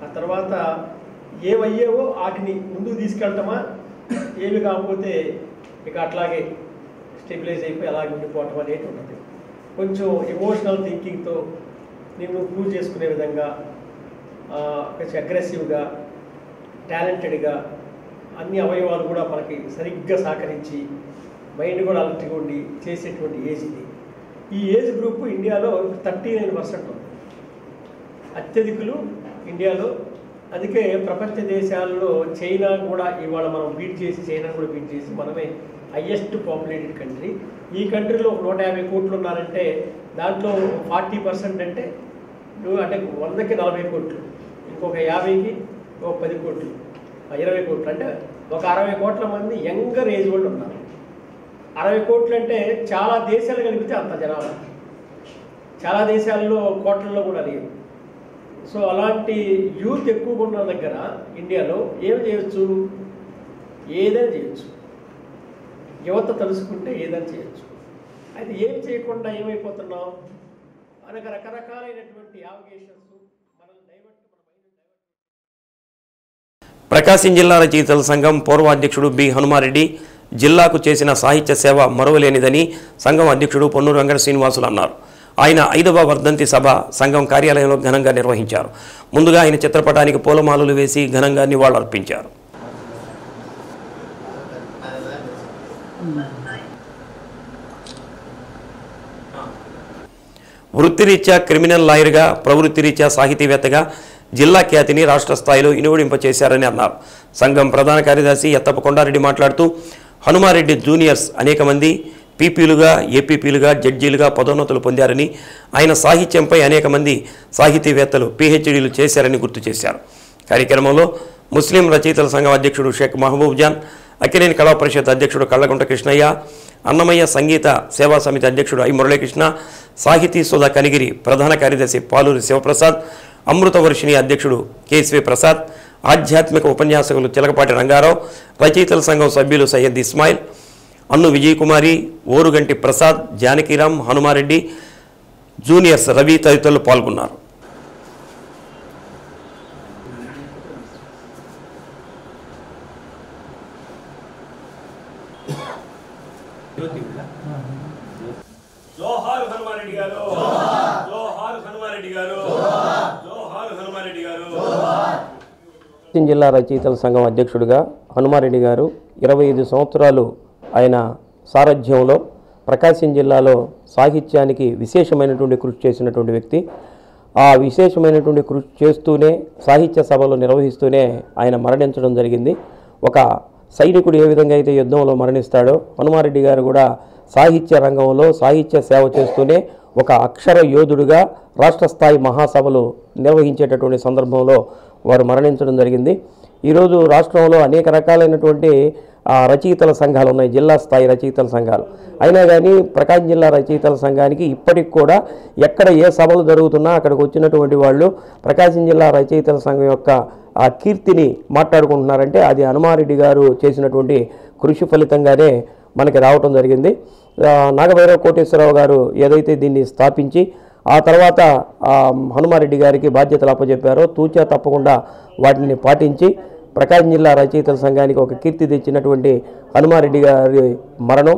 ఆ తర్వాత ఏవయ్యేవో వాటిని ముందుకు తీసుకెళ్ళటమా, ఏవి కాకపోతే ఇక అట్లాగే స్టెబిలైజ్ అయిపోయి అలాగే ఉండిపోవటం అనేది ఉంటుంది. కొంచెం ఎమోషనల్ థింకింగ్తో నిన్ను ప్రూవ్ చేసుకునే విధంగా, కొంచెం అగ్రెసివ్గా, టాలెంటెడ్గా అన్ని అవయవాలు కూడా మనకి సరిగ్గా సహకరించి మైండ్ కూడా అలర్ట్గా ఉండి చేసేటువంటి ఏజ్ ఇది. ఈ ఏజ్ గ్రూప్ ఇండియాలో 39% ఉంది, అత్యధికులు ఇండియాలో. అందుకే ప్రపంచ దేశాల్లో చైనా కూడా ఇవాళ మనం బీట్ చేసి, చైనా కూడా బీట్ చేసి మనమే హయ్యెస్ట్ పాపులేటెడ్ కంట్రీ. ఈ కంట్రీలో 150 కోట్లు ఉన్నారంటే దాంట్లో 40% అంటే 100కి 40 కోట్లు, ఇంకొక 50కి ఒక 10 కోట్లు, 20 కోట్లు, అంటే ఒక 60 కోట్ల మంది యంగర్ ఏజ్ వాళ్ళు ఉన్నారు. 60 కోట్లు అంటే చాలా దేశాలు కలిపితే అంత జనాభా. చాలా దేశాల్లో కోట్లలో కూడా లేదు. సో అలాంటి యూత్ ఎక్కువగా ఉన్న దగ్గర ఇండియాలో ఏం చేయొచ్చు? ఏదైనా చేయొచ్చు. యువత తెలుసుకుంటే ఏదైనా చేయొచ్చు. అయితే ఏం చేయకుండా ఏమైపోతున్నాం? మనకు రకరకాలైనటువంటి యావిగేషన్స్ ప్రకాశం జిల్లా రచయితల సంఘం పూర్వ అధ్యక్షుడు బి హనుమారెడ్డి జిల్లాకు చేసిన సాహిత్య సేవ మరువలేనిదని సంఘం అధ్యక్షుడు పొన్నూరు వెంకట శ్రీనివాసులు అన్నారు. ఆయన 5వ వర్ధంతి సభ సంఘం కార్యాలయంలో ఘనంగా నిర్వహించారు. ముందుగా ఆయన చిత్రపటానికి పూలమాలలు వేసి ఘనంగా నివాళులర్పించారు. వృత్తిరీత్యా క్రిమినల్ లాయర్గా, ప్రవృత్తిరీత్యా సాహితీవేత్తగా జిల్లా ఖ్యాతిని రాష్ట్ర స్థాయిలో ఇనువడింపచేశారని అన్నారు. సంఘం ప్రధాన కార్యదర్శి ఎత్తప్ప కొండారెడ్డి మాట్లాడుతూ హనుమారెడ్డి జూనియర్స్ అనేక మంది పీపీలుగా, ఏపీపీలుగా, జడ్జీలుగా పదోన్నతులు పొందారని, ఆయన సాహిత్యంపై అనేక మంది సాహితీవేత్తలు పీహెచ్డీలు చేశారని గుర్తు చేశారు. కార్యక్రమంలో ముస్లిం రచయితల సంఘం అధ్యక్షుడు షేక్ మహబూబ్ జాన్, అక్కినేని కళా పరిషత్ అధ్యక్షుడు కళ్ళగుంట కృష్ణయ్య, అన్నమయ్య సంగీత సేవా సమితి అధ్యక్షుడు ఐ మురళీకృష్ణ, సాహితీ సుధా కనిగిరి ప్రధాన కార్యదర్శి పాలూరి శివప్రసాద్, అమృతవర్షిణి అధ్యక్షుడు కేఎస్వి ప్రసాద్, ఆధ్యాత్మిక ఉపన్యాసకులు చిలకపాటి రంగారావు, రచయితల సంఘం సభ్యులు సయ్యద్ ఇస్మాయిల్, అన్ను విజయకుమారి, ఓరుగంటి ప్రసాద్, జానకిరాం, హనుమారెడ్డి జూనియర్స్ రవి తదితరులు పాల్గొన్నారు. జోహార్ హనుమారెడ్డి గారు, జోహార్ హనుమారెడ్డి గారు, జోహార్ హనుమారెడ్డి గారు. జిల్లా రచయితల సంఘం అధ్యక్షుడిగా హనుమారెడ్డి గారు 25 సంవత్సరాలు ఆయన సారథ్యంలో ప్రకాశం జిల్లాలో సాహిత్యానికి విశేషమైనటువంటి కృషి చేసినటువంటి వ్యక్తి. ఆ విశేషమైనటువంటి కృషి చేస్తూనే సాహిత్య సభలు నిర్వహిస్తూనే ఆయన మరణించడం జరిగింది. ఒక సైనికుడు ఏ విధంగా అయితే యుద్ధంలో మరణిస్తాడో హనుమారెడ్డి గారు కూడా సాహిత్య రంగంలో సాహిత్య సేవ చేస్తూనే ఒక అక్షర యోధుడుగా రాష్ట్ర స్థాయి మహాసభలు నిర్వహించేటటువంటి సందర్భంలో వారు మరణించడం జరిగింది. ఈరోజు రాష్ట్రంలో అనేక రకాలైనటువంటి రచయితల సంఘాలు ఉన్నాయి, జిల్లా స్థాయి రచయితల సంఘాలు. అయినా కానీ ప్రకాశం జిల్లా రచయితల సంఘానికి ఇప్పటికి కూడా ఎక్కడ ఏ సభలు జరుగుతున్నా అక్కడికి వచ్చినటువంటి వాళ్ళు ప్రకాశం జిల్లా రచయితల సంఘం యొక్క ఆ కీర్తిని మాట్లాడుకుంటున్నారంటే అది హనుమారెడ్డి గారు చేసినటువంటి కృషి ఫలితంగానే మనకి రావటం జరిగింది. నాగభైరవ కోటేశ్వరరావు గారు ఏదైతే దీన్ని స్థాపించి ఆ తర్వాత హనుమారెడ్డి గారికి బాధ్యతలు అప్పచెప్పారో తూచా తప్పకుండా వాటిని పాటించి ప్రకాశం జిల్లా రచయితల సంఘానికి ఒక కీర్తి తెచ్చినటువంటి హనుమారెడ్డి గారి మరణం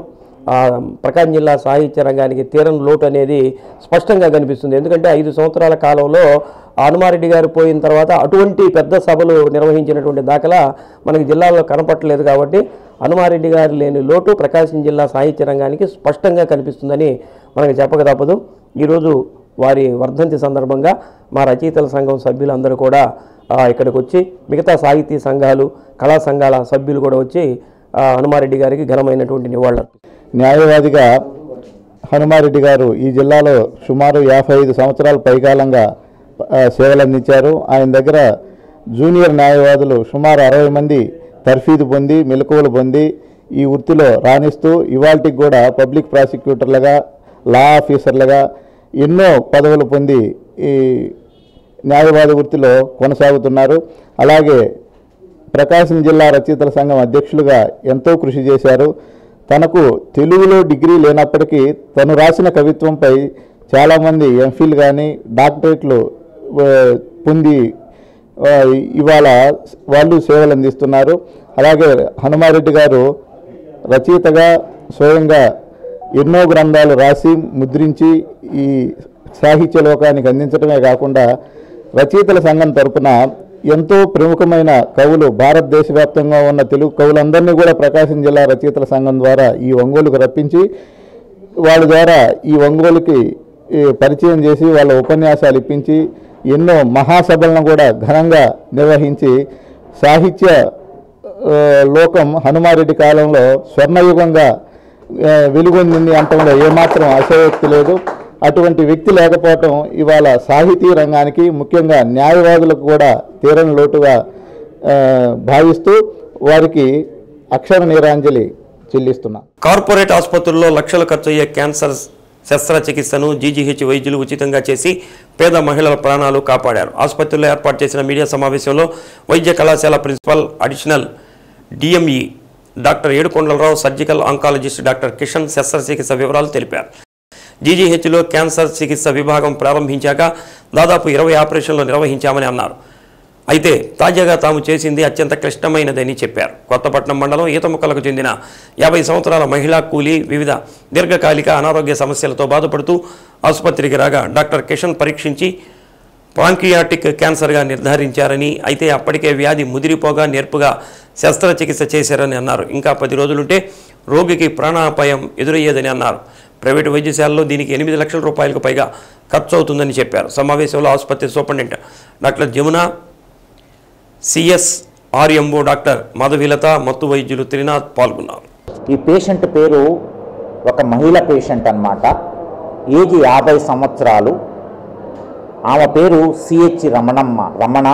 ప్రకాశం జిల్లా సాహిత్య రంగానికి తీరని లోటు అనేది స్పష్టంగా కనిపిస్తుంది. ఎందుకంటే 5 సంవత్సరాల కాలంలో హనుమారెడ్డి గారు పోయిన తర్వాత అటువంటి పెద్ద సభలు నిర్వహించినటువంటి దాఖలా మనకి జిల్లాలో కనపట్టలేదు. కాబట్టి హనుమారెడ్డి గారు లేని లోటు ప్రకాశం జిల్లా సాహిత్య రంగానికి స్పష్టంగా కనిపిస్తుందని మనకి చెప్పక తప్పదు. ఈరోజు వారి వర్ధంతి సందర్భంగా మా రచయితల సంఘం సభ్యులందరూ కూడా ఇక్కడికి వచ్చి మిగతా సాహితీ సంఘాలు, కళా సంఘాల సభ్యులు కూడా వచ్చి హనుమారెడ్డి గారికి ఘనమైనటువంటి నివాళులు. న్యాయవాదిగా హనుమారెడ్డి గారు ఈ జిల్లాలో సుమారు 55 సంవత్సరాల పైకాలంగా సేవలు అందించారు. ఆయన దగ్గర జూనియర్ న్యాయవాదులు సుమారు 60 మంది తర్ఫీదు పొంది మెలకువలు పొంది ఈ వృత్తిలో రాణిస్తూ ఇవాల్టికి కూడా పబ్లిక్ ప్రాసిక్యూటర్లుగా, లా ఆఫీసర్లుగా ఎన్నో పదవులు పొంది ఈ న్యాయవాద వృత్తిలో కొనసాగుతున్నారు. అలాగే ప్రకాశం జిల్లా రచయితల సంఘం అధ్యక్షులుగా ఎంతో కృషి చేశారు. తనకు తెలుగులో డిగ్రీ లేనప్పటికీ తను రాసిన కవిత్వంపై చాలామంది ఎంఫిల్ కానీ డాక్టరేట్లు పొంది ఇవాళ వాళ్ళు సేవలు అందిస్తున్నారు. అలాగే హనుమారెడ్డి గారు రచయితగా స్వయంగా ఎన్నో గ్రంథాలు రాసి ముద్రించి ఈ సాహిత్య లోకానికి అందించడమే కాకుండా రచయితల సంఘం తరపున ఎంతో ప్రముఖమైన కవులు, భారతదేశ వ్యాప్తంగా ఉన్న తెలుగు కవులందరినీ కూడా ప్రకాశం జిల్లా రచయితల సంఘం ద్వారా ఈ ఒంగోలుకు రప్పించి వాళ్ళ ద్వారా ఈ ఒంగోలుకి పరిచయం చేసి వాళ్ళ ఉపన్యాసాలు ఇప్పించి ఎన్నో మహాసభలను కూడా ఘనంగా నిర్వహించి సాహిత్య లోకం హనుమారెడ్డి కాలంలో స్వర్ణయుగంగా వెలుగొందింది అంటంలో ఏమాత్రం అసయోక్తి లేదు. అటువంటి వ్యక్తి లేకపోవటం ఇవాళ సాహితీ రంగానికి ముఖ్యంగా న్యాయవాదులకు కూడా తీరని లోటుగా భావిస్తూ వారికి అక్షర నీరాంజలి చెల్లిస్తున్నా. కార్పొరేట్ ఆసుపత్రుల్లో లక్షలు ఖర్చయ్యే క్యాన్సర్ శస్త్రచికిత్సను జీజీహెచ్ వైద్యులు ఉచితంగా చేసి పేద మహిళల ప్రాణాలు కాపాడారు. ఆసుపత్రిలో ఏర్పాటు చేసిన మీడియా సమావేశంలో వైద్య కళాశాల principal additional DME doctor Yedukondala Rao, surgical oncologist doctor Kishan శస్త్రచికిత్స వివరాలు తెలిపారు. జీజీహెచ్లో క్యాన్సర్ చికిత్స విభాగం ప్రారంభించాక దాదాపు 20 ఆపరేషన్లు నిర్వహించామని అన్నారు. అయితే తాజాగా తాము చేసింది అత్యంత క్లిష్టమైనదని చెప్పారు. కొత్తపట్నం మండలం ఈతముక్కలకు చెందిన 50 సంవత్సరాల మహిళా కూలీ వివిధ దీర్ఘకాలిక అనారోగ్య సమస్యలతో బాధపడుతూ ఆసుపత్రికి రాగా డాక్టర్ కిషన్ పరీక్షించి పాంక్రియాటిక్ క్యాన్సర్గా నిర్ధారించారని, అయితే అప్పటికే వ్యాధి ముదిరిపోగా నేర్పుగా శస్త్రచికిత్స చేశారని అన్నారు. ఇంకా 10 రోజులుంటే రోగికి ప్రాణాపాయం ఎదురయ్యేదని అన్నారు. ప్రైవేటు వైద్యశాలలో దీనికి 8 లక్షల రూపాయలకు పైగా ఖర్చు అవుతుందని చెప్పారు. సమావేశంలో ఆసుపత్రి superintendent doctor Jamuna, CSRMO doctor Madhavilatha, మత్తు వైద్యులు త్రినాథ్ పాల్గొన్నారు. ఈ పేషెంట్ పేరు ఒక మహిళ పేషెంట్ అన్నమాట. ఏజ్ 50 సంవత్సరాలు. ఆమె పేరు సిహెచ్ రమణ.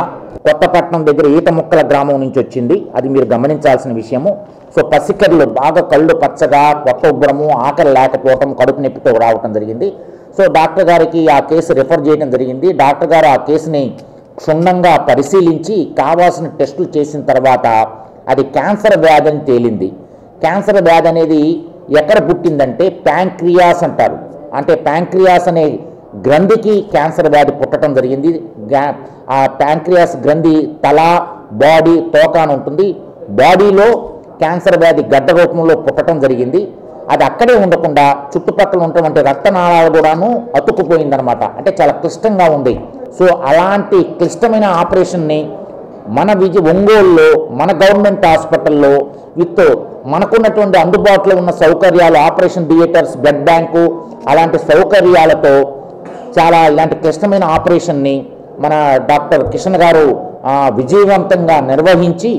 కొత్తపట్నం దగ్గర ఈతముక్కల గ్రామం నుంచి వచ్చింది. అది మీరు గమనించాల్సిన విషయము. సో పసికర్లు బాగా కళ్ళు పచ్చగా, కొత్త ఉబ్బరము, ఆకలి లేకపోవటం, కడుపు నొప్పితో రావటం జరిగింది. సో డాక్టర్ గారికి ఆ కేసు రిఫర్ చేయడం జరిగింది. డాక్టర్ గారు ఆ కేసుని క్షుణ్ణంగా పరిశీలించి కావాల్సిన టెస్టులు చేసిన తర్వాత అది క్యాన్సర్ వ్యాధి అని తేలింది. క్యాన్సర్ వ్యాధి అనేది ఎక్కడ పుట్టిందంటే ప్యాంక్రియాస్ అంటారు. అంటే ప్యాంక్రియాస్ అనే గ్రంథికి క్యాన్సర్ వ్యాధి పుట్టడం జరిగింది. ఆ ప్యాంక్రియాస్ గ్రంథి తల, బాడీ, తోక అని ఉంటుంది. బాడీలో క్యాన్సర్ వ్యాధి గడ్డ రూపంలో పుట్టడం జరిగింది. అది అక్కడే ఉండకుండా చుట్టుపక్కల ఉన్నటువంటి రక్తనాళాలు కూడాను అతుక్కుపోయిందనమాట. అంటే చాలా క్లిష్టంగా ఉంది. సో అలాంటి క్లిష్టమైన ఆపరేషన్ని మన ఒంగోలులో మన గవర్నమెంట్ హాస్పిటల్లో విత్ మనకున్నటువంటి అందుబాటులో ఉన్న సౌకర్యాలు, ఆపరేషన్ థియేటర్స్, బ్లడ్ బ్యాంకు అలాంటి సౌకర్యాలతో చాలా ఇలాంటి క్లిష్టమైన ఆపరేషన్ని మన డాక్టర్ కిషన్ గారు విజయవంతంగా నిర్వహించి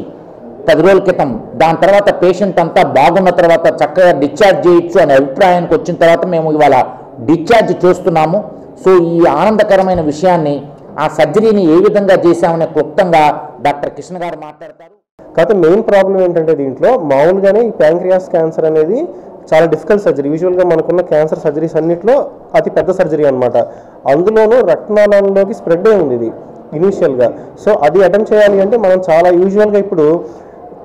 10 రోజుల క్రితం దాని తర్వాత పేషెంట్ అంతా బాగున్న తర్వాత చక్కగా డిశ్చార్జ్ చేయొచ్చు అనే అభిప్రాయానికి వచ్చిన తర్వాత మేము ఇవాళ డిశ్చార్జ్ చేస్తున్నాము. సో ఈ ఆనందకరమైన విషయాన్ని, ఆ సర్జరీని ఏ విధంగా చేశామనే క్లుప్తంగా డాక్టర్ కిషన్ గారు మాట్లాడతారు. కాకపోతే మెయిన్ ప్రాబ్లం ఏంటంటే దీంట్లో మామూలుగానే ఈ ప్యాంక్రియాస్ క్యాన్సర్ అనేది చాలా డిఫికల్ట్ సర్జరీ. యూజువల్గా మనకున్న క్యాన్సర్ సర్జరీస్ అన్నింటిలో అతి పెద్ద సర్జరీ అనమాట. అందులోనూ రక్తనాళంలోకి స్ప్రెడ్ అయి ఉంది ఇది ఇనీషియల్గా. సో అది అటెంప్ట్ చేయాలి అంటే మనం చాలా యూజువల్గా ఇప్పుడు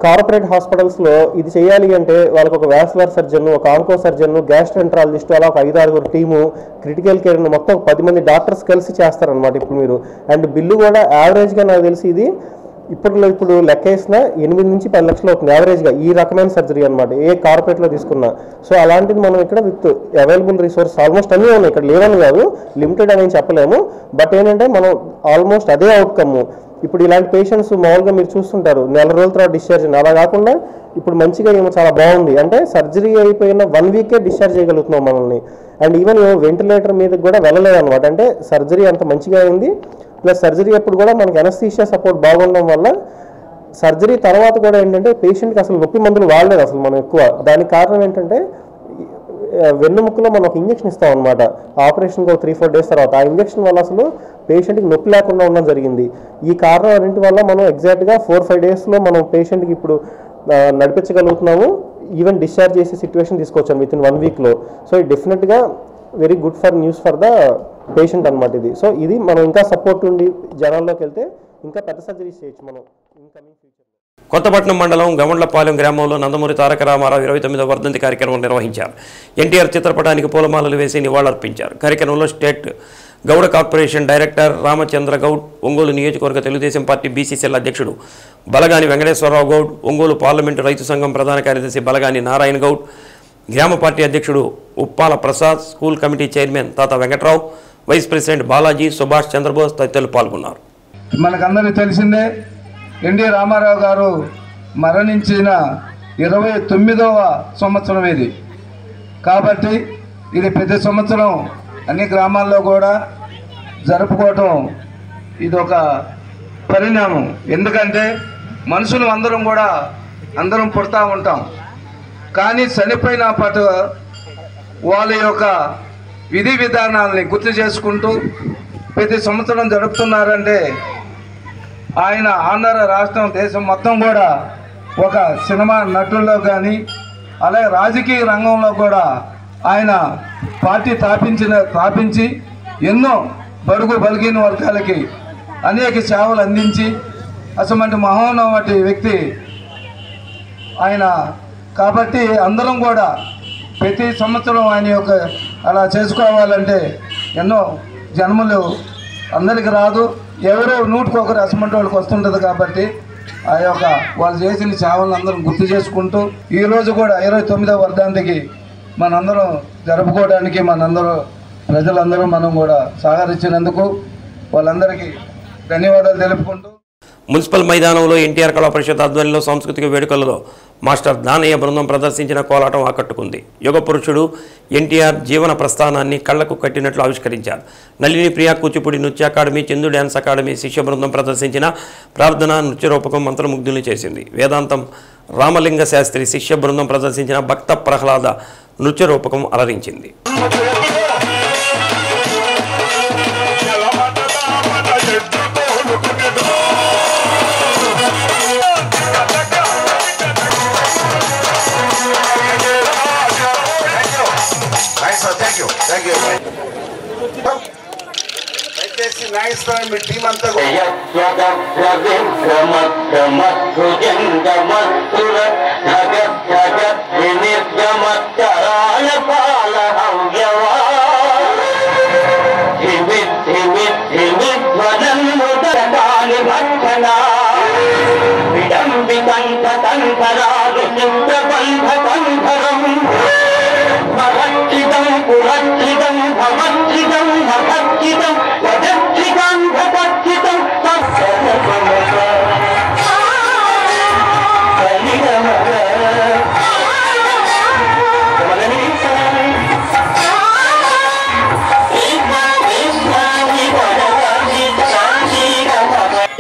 కార్పొరేట్ హాస్పిటల్స్లో ఇది చేయాలి అంటే వాళ్ళకి ఒక వాస్కులర్ సర్జన్, ఒక ఆంకో సర్జన్, గ్యాస్ట్రెంట్రాలజిస్ట్, అలా ఒక 5-6 టీము, క్రిటికల్ కేర్ మొత్తం 10 మంది డాక్టర్స్ కలిసి చేస్తారనమాట ఇప్పుడు మీరు. అండ్ బిల్లు కూడా యావరేజ్గా నాకు తెలిసి ఇది ఇప్పుడు లెక్క వేసిన 8 నుంచి 10 లక్షలు అవుతుంది యావరేజ్గా ఈ రకమైన సర్జరీ అనమాట, ఏ కార్పొరేట్లో తీసుకున్నా. సో అలాంటిది మనం ఇక్కడ విత్ అవైలబుల్ రిసోర్స్ ఆల్మోస్ట్ అన్నీ ఉన్నాయి. ఇక్కడ లేవని కాదు, లిమిటెడ్ అని చెప్పలేము. బట్ ఏంటంటే మనం ఆల్మోస్ట్ అదే అవుట్కమ్. ఇప్పుడు ఇలాంటి పేషెంట్స్ మామూలుగా మీరు చూస్తుంటారు 4 రోజుల తర్వాత డిశ్చార్జ్ అయింది. అలా కాకుండా ఇప్పుడు మంచిగా ఏమో చాలా బాగుంది. అంటే సర్జరీ అయిపోయిన 1 వీకే డిశ్చార్జ్ చేయగలుగుతున్నాం మనల్ని. అండ్ ఈవెన్ వెంటిలేటర్ మీదకి కూడా వెళ్ళలేదు అనమాట. అంటే సర్జరీ అంత మంచిగా అయింది. ప్లస్ సర్జరీ అప్పుడు కూడా మనకి అనస్థీషియా సపోర్ట్ బాగుండడం వల్ల సర్జరీ తర్వాత కూడా ఏంటంటే పేషెంట్కి అసలు నొప్పి మందులు వాడలేదు అసలు మనం ఎక్కువ. దానికి కారణం ఏంటంటే వెన్నుముక్కలో మనం ఒక ఇంజక్షన్ ఇస్తాం అనమాట ఆపరేషన్కి 3-4 డేస్ తర్వాత. ఆ ఇంజక్షన్ వల్ల అసలు పేషెంట్కి నొప్పి లేకుండా ఉండడం జరిగింది. ఈ కారణం అన్నింటి వల్ల మనం ఎగ్జాక్ట్గా 4-5 డేస్లో మనం పేషెంట్కి ఇప్పుడు నడిపించగలుగుతున్నాము. ఈవెన్ డిశ్చార్జ్ చేసే సిచ్యువేషన్ తీసుకొచ్చాను విత్ ఇన్ 1 వీక్లో. సో ఇది డెఫినెట్గా very good for news for the patient అనమాట ఇది. సో ఇది మనం ఇంకా సపోర్ట్ ఉండి జనాల్లోకి వెళ్తే ఇంకా పెద్ద సర్జరీస్ చేయొచ్చు మనం ఇన్కమింగ్ ఫ్యూచర్. కొత్తపట్నం మండలం గవండ్లపాలెం గ్రామంలో నందమూరి తారక రామారావు 29వ వర్ధంతి కార్యక్రమం నిర్వహించారు. ఎన్టీఆర్ చిత్రపటానికి పూలమాలలు వేసి నివాళులర్పించారు. కార్యక్రమంలో state Gouda corporation director Ramachandra Goud, Ongole నియోజకవర్గ తెలుగుదేశం పార్టీ బీసీసీఎల్ అధ్యక్షుడు బలగాని వెంకటేశ్వరరావు గౌడ్, ఒంగోలు పార్లమెంటు రైతు సంఘం ప్రధాన కార్యదర్శి బలగాని నారాయణ గౌడ్, గ్రామ పార్టీ అధ్యక్షుడు Uppala Prasad, school committee chairman తాత వెంకట్రావు, వైస్ ప్రెసిడెంట్ బాలాజీ, సుభాష్ చంద్రబోస్ తదితరులు పాల్గొన్నారు. మనకందరికీ తెలిసిందే ఎన్టీ రామారావు గారు మరణించిన 29వ సంవత్సరం ఇది. కాబట్టి ఇది ప్రతి సంవత్సరం అన్ని గ్రామాల్లో కూడా జరుపుకోవటం ఇది ఒక పరిణామం. ఎందుకంటే మనుషులు అందరం పుడతా ఉంటాం. కానీ చనిపోయిన పాటు వాళ్ళ యొక్క విధి విధానాలని గుర్తు చేసుకుంటూ ప్రతి సంవత్సరం జరుపుతున్నారంటే ఆయన ఆంధ్ర రాష్ట్రం దేశం మొత్తం కూడా ఒక సినిమా నటుల్లో కానీ అలాగే రాజకీయ రంగంలో కూడా ఆయన పార్టీ స్థాపించి ఎన్నో బడుగు బలిగిన వర్గాలకి అనేక సేవలు అందించి అసలు మహోన్నత వ్యక్తి ఆయన. కాబట్టి అందరం కూడా ప్రతి సంవత్సరం ఆయన యొక్క అలా చేసుకోవాలంటే ఎన్నో జన్మలు అందరికి రాదు, ఎవరో నూటికొకరు అసమంటి వాళ్ళకి వస్తుంటుంది. కాబట్టి ఆ యొక్క వాళ్ళు చేసిన సేవలను అందరం గుర్తు చేసుకుంటూ ఈరోజు కూడా 29వ వర్ధంతికి మనందరం జరుపుకోవడానికి మనందరూ ప్రజలందరూ మనం కూడా సహకరించినందుకు వాళ్ళందరికీ ధన్యవాదాలు తెలుపుకుంటూ మున్సిపల్ మైదానంలో ఎన్టీఆర్ కళా పరిషత్ ఆధ్వర్యంలో సాంస్కృతిక వేడుకలలో మాస్టర్ దానయ్య బృందం ప్రదర్శించిన కోలాటం ఆకట్టుకుంది. యుగ పురుషుడు ఎన్టీఆర్ జీవన ప్రస్థానాన్ని కళ్లకు కట్టినట్లు ఆవిష్కరించారు. నళిని ప్రియా కూచిపూడి నృత్య అకాడమీ, చందు డ్యాన్స్ అకాడమీ శిష్య బృందం ప్రదర్శించిన ప్రార్థన నృత్య రూపకం మంత్రముగ్ధుల్ని చేసింది. వేదాంతం రామలింగ శాస్త్రి శిష్య బృందం ప్రదర్శించిన భక్త ప్రహ్లాద నృత్య రూపకం అలరించింది. మీ టీం అంతా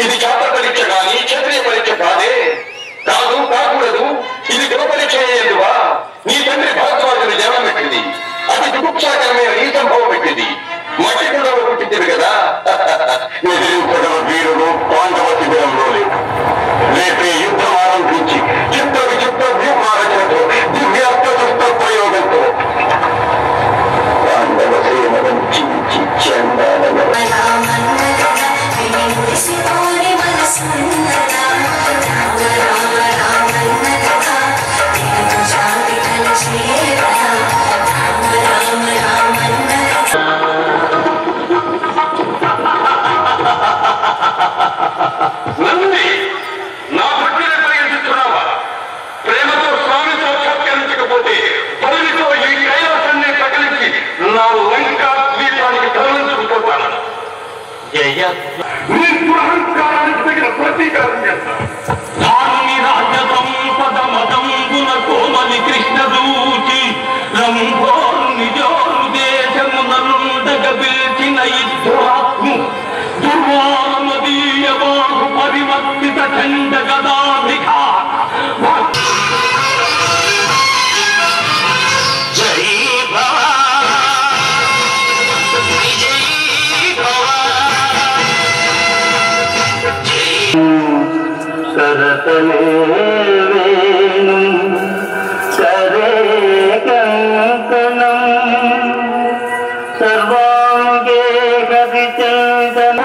ఇది జాతర పరీక్ష కానీ క్షత్రియ పరీక్ష కాదే, కాదు కాకూడదు. ఇది గృహ పరీక్ష అయ్యేందువా? నీ తండ్రి భారద్వాజుని జనం పెట్టింది, అతి దుఃఖాకరమైన నీ సంభవం పెట్టింది. మట్టి కూడా పుట్టింది కదా. ఎదిరించగల వీరుడు పాండవ శిబిరంలో లేదు. రేపే యుద్ధం ఆరంభించి చిత్త విచిత్ర వ్యూహాలతో దివ్యాస్త్ర ప్రయోగంతో పాండవ సేనలను చించి చెందాలని నంది నా భక్తిని పరిగణిస్తున్నావా? ప్రేమతో స్వామి సాక్షాత్కరించకపోతే బలితో ఈ కైలాసాన్ని తగిలించి నా లంకా ద్వీపానికి తరలించుకుపోతాను. నీ దురహంకారానికి తగిన ప్రతీకారం చేస్తాను. రాజ్య సంపద మదంబున కోమలి కృష్ణ దూచి రంభోరు నిజోరు దేశమునలుండగ పిలిచిన ఇద్రాత్ము దుర్వారమదీయ బాహు పరివర్తిత చండ గదాభిఘా జై భవ విజయ్ భవ కరతలే వేణు సరే కంకణం సర్వాంగే కవి చందన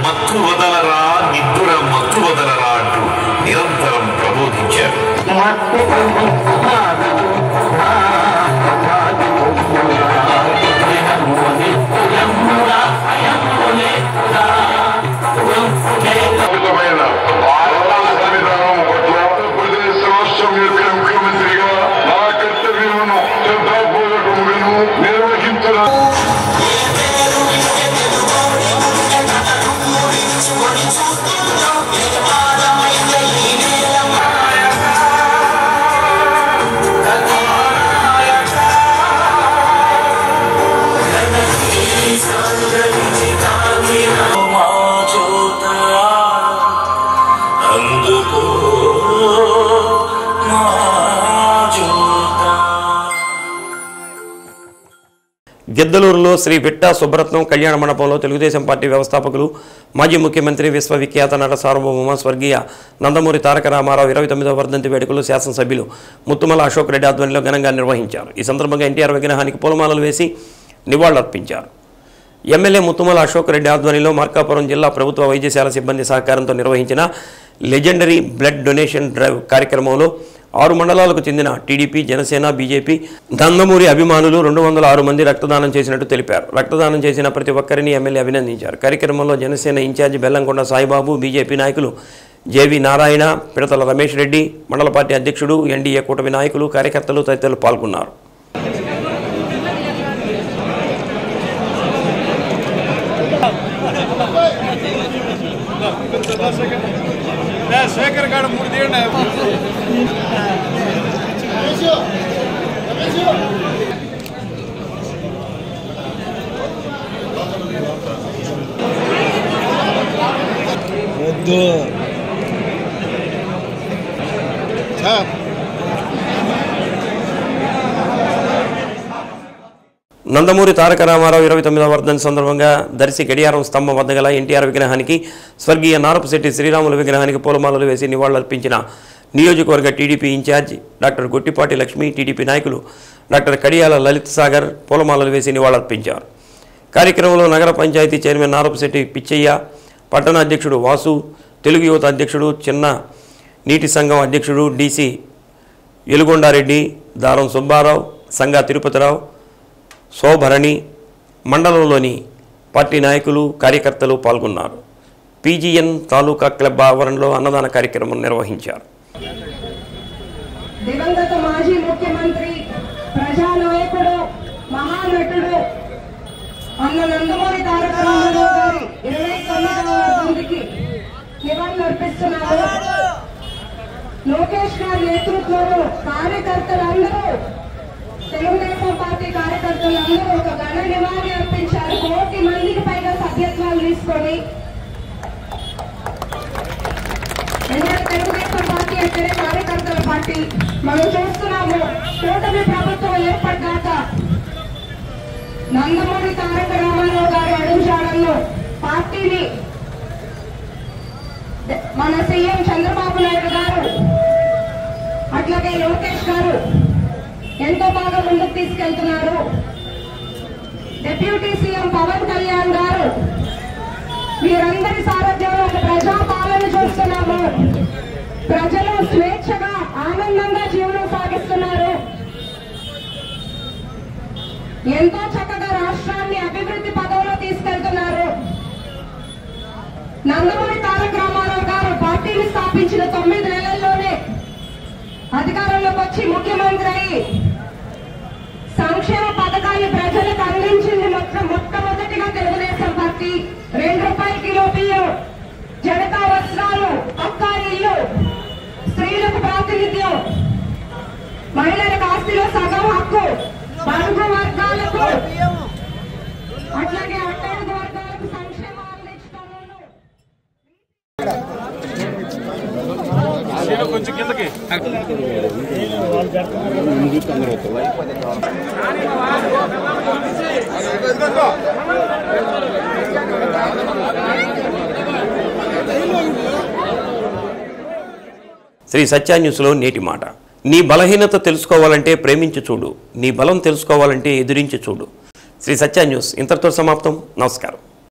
మత్తు వదలరా నిద్దుర మత్తు వదలరా అంటూ నిరంతరం ప్రబోధించారు. ముఖ్యమంత్రిగా నా కర్తవ్యమును శ్రద్ధాపూర్వకముగాను నిర్వహించడం. అందుకో మా గిద్దలూరులో శ్రీ విట్టా సుబ్బరత్నం కళ్యాణ మండపంలో తెలుగుదేశం పార్టీ వ్యవస్థాపకులు మాజీ ముఖ్యమంత్రి విశ్వవిఖ్యాత నట సార్వభౌమ స్వర్గీయ నందమూరి తారక రామారావు 29వ వర్ధంతి వేడుకలు శాసనసభ్యులు ముత్తుమల అశోక్ రెడ్డి ఆధ్వర్యంలో ఘనంగా నిర్వహించారు. ఈ సందర్భంగా ఎన్టీఆర్ విగ్రహానికి పూలమాలలు వేసి నివాళులర్పించారు. ఎమ్మెల్యే ముత్తుమల అశోక్ రెడ్డి ఆధ్వర్యంలో మార్కాపురం జిల్లా ప్రభుత్వ వైద్యశాల సిబ్బంది సహకారంతో నిర్వహించిన లెజెండరీ బ్లడ్ డొనేషన్ డ్రైవ్ కార్యక్రమంలో 6 మండలాలకు చెందిన టీడీపీ, జనసేన, బీజేపీ, నందమూరి అభిమానులు 206 మంది రక్తదానం చేసినట్టు తెలిపారు. రక్తదానం చేసిన ప్రతి ఒక్కరిని ఎమ్మెల్యే అభినందించారు. కార్యక్రమంలో జనసేన ఇన్ఛార్జి బెల్లంకొండ సాయిబాబు, బీజేపీ నాయకులు జేవి నారాయణ, పిడతల రమేష్ రెడ్డి, మండల పార్టీ అధ్యక్షుడు, ఎన్డీఏ కూటమి నాయకులు, కార్యకర్తలు తదితరులు పాల్గొన్నారు. శేఖర్ గారు 3 తీయండి. వద్దు నందమూరి తారక రామారావు 29వ వర్ధంతి సందర్భంగా దర్శి గడియారం స్తంభం వద్ద గల ఎన్టీఆర్ విగ్రహానికి, స్వర్గీయ నారపశెట్టి శ్రీరాములు విగ్రహానికి పూలమాలలు వేసి నివాళులర్పించిన నియోజకవర్గ TDP incharge doctor Gottipati Lakshmi, TDP నాయకులు డాక్టర్ కడియాల లలిత్ సాగర్ పూలమాలలు వేసి నివాళులర్పించారు. కార్యక్రమంలో నగర పంచాయతీ చైర్మన్ నారపశెట్టి పిచ్చయ్య, పట్టణ అధ్యక్షుడు వాసు, తెలుగు యువత అధ్యక్షుడు చిన్న, నీటి సంఘం అధ్యక్షుడు డీసీ ఎలుగొండారెడ్డి, దారం సుబ్బారావు, సంగా తిరుపతిరావు, శోభరణి, మండలంలోని పార్టీ నాయకులు, కార్యకర్తలు పాల్గొన్నారు. పీజీఎన్ తాలూకా క్లబ్ ఆవరణలో అన్నదాన కార్యక్రమం నిర్వహించారు. దివంగత మాజీ ముఖ్యమంత్రి, ప్రజానాయకుడు, మహానటుడు అన్న నందమూరి తారక రామారావు గారి 29వ వర్ధంతికి నివాళులర్పిస్తున్నారు. లోకేష్ గారి నేతృత్వంలో కార్యకర్తలందరూ, తెలుగుదేశం పార్టీ కార్యకర్తలందరూ ఒక ఘన నివాళి అర్పించారు. 1 కోటి మందికి పైగా సభ్యత్వాలు తీసుకొని. ఎందుకంటే తెలుగుదేశం పార్టీ అంటేనే కార్యకర్తల పార్టీ. మనం చూస్తున్నాము, కూటమి ప్రభుత్వం ఏర్పడ్డాక నందమూరి తారక రామారావు గారి అడుగుజాడల్లో పార్టీని మన సీఎం చంద్రబాబు నాయుడు గారు, అట్లాగే లోకేష్ గారు ఎంతో బాగా ముందుకు తీసుకెళ్తున్నారు. డిప్యూటీ సీఎం పవన్ కళ్యాణ్ గారు, వీరందరి సారథ్యంలో ఒక ప్రజాపాలన చూస్తున్నాము. ప్రజలు స్వేచ్ఛగా ఆనందంగా జీవనం సాగిస్తున్నారు. ఎంతో చక్కగా రాష్ట్రాన్ని అభివృద్ధి పదంలో తీసుకెళ్తున్నారు. నందమూరి తారక రామారావు గారు పార్టీని స్థాపించిన 9 నెలల్లోనే అధికారంలోకి వచ్చి ముఖ్యమంత్రి అయి సంక్షేమ పథకాన్ని ప్రజలకు అందించింది మొట్టమొదటిగా తెలుగుదేశం పార్టీ. 2 రూపాయల కిలో బియ్యం, జనతా వస్త్రాలు, పక్కా ఇల్లు, స్త్రీలకు ప్రాతినిధ్యం, మహిళలకు ఆస్తిలో సగం హక్కు, బడుగు వర్గాలకు అట్లాగే అట్టడుగు వర్గాలకు సంక్షేమం కొంచెం కిందకి శ్రీ సత్య న్యూస్లో నేటి మాట. నీ బలహీనత తెలుసుకోవాలంటే ప్రేమించి చూడు, నీ బలం తెలుసుకోవాలంటే ఎదిరించి చూడు. శ్రీ సత్య న్యూస్ ఇంతటితో సమాప్తం. నమస్కారం.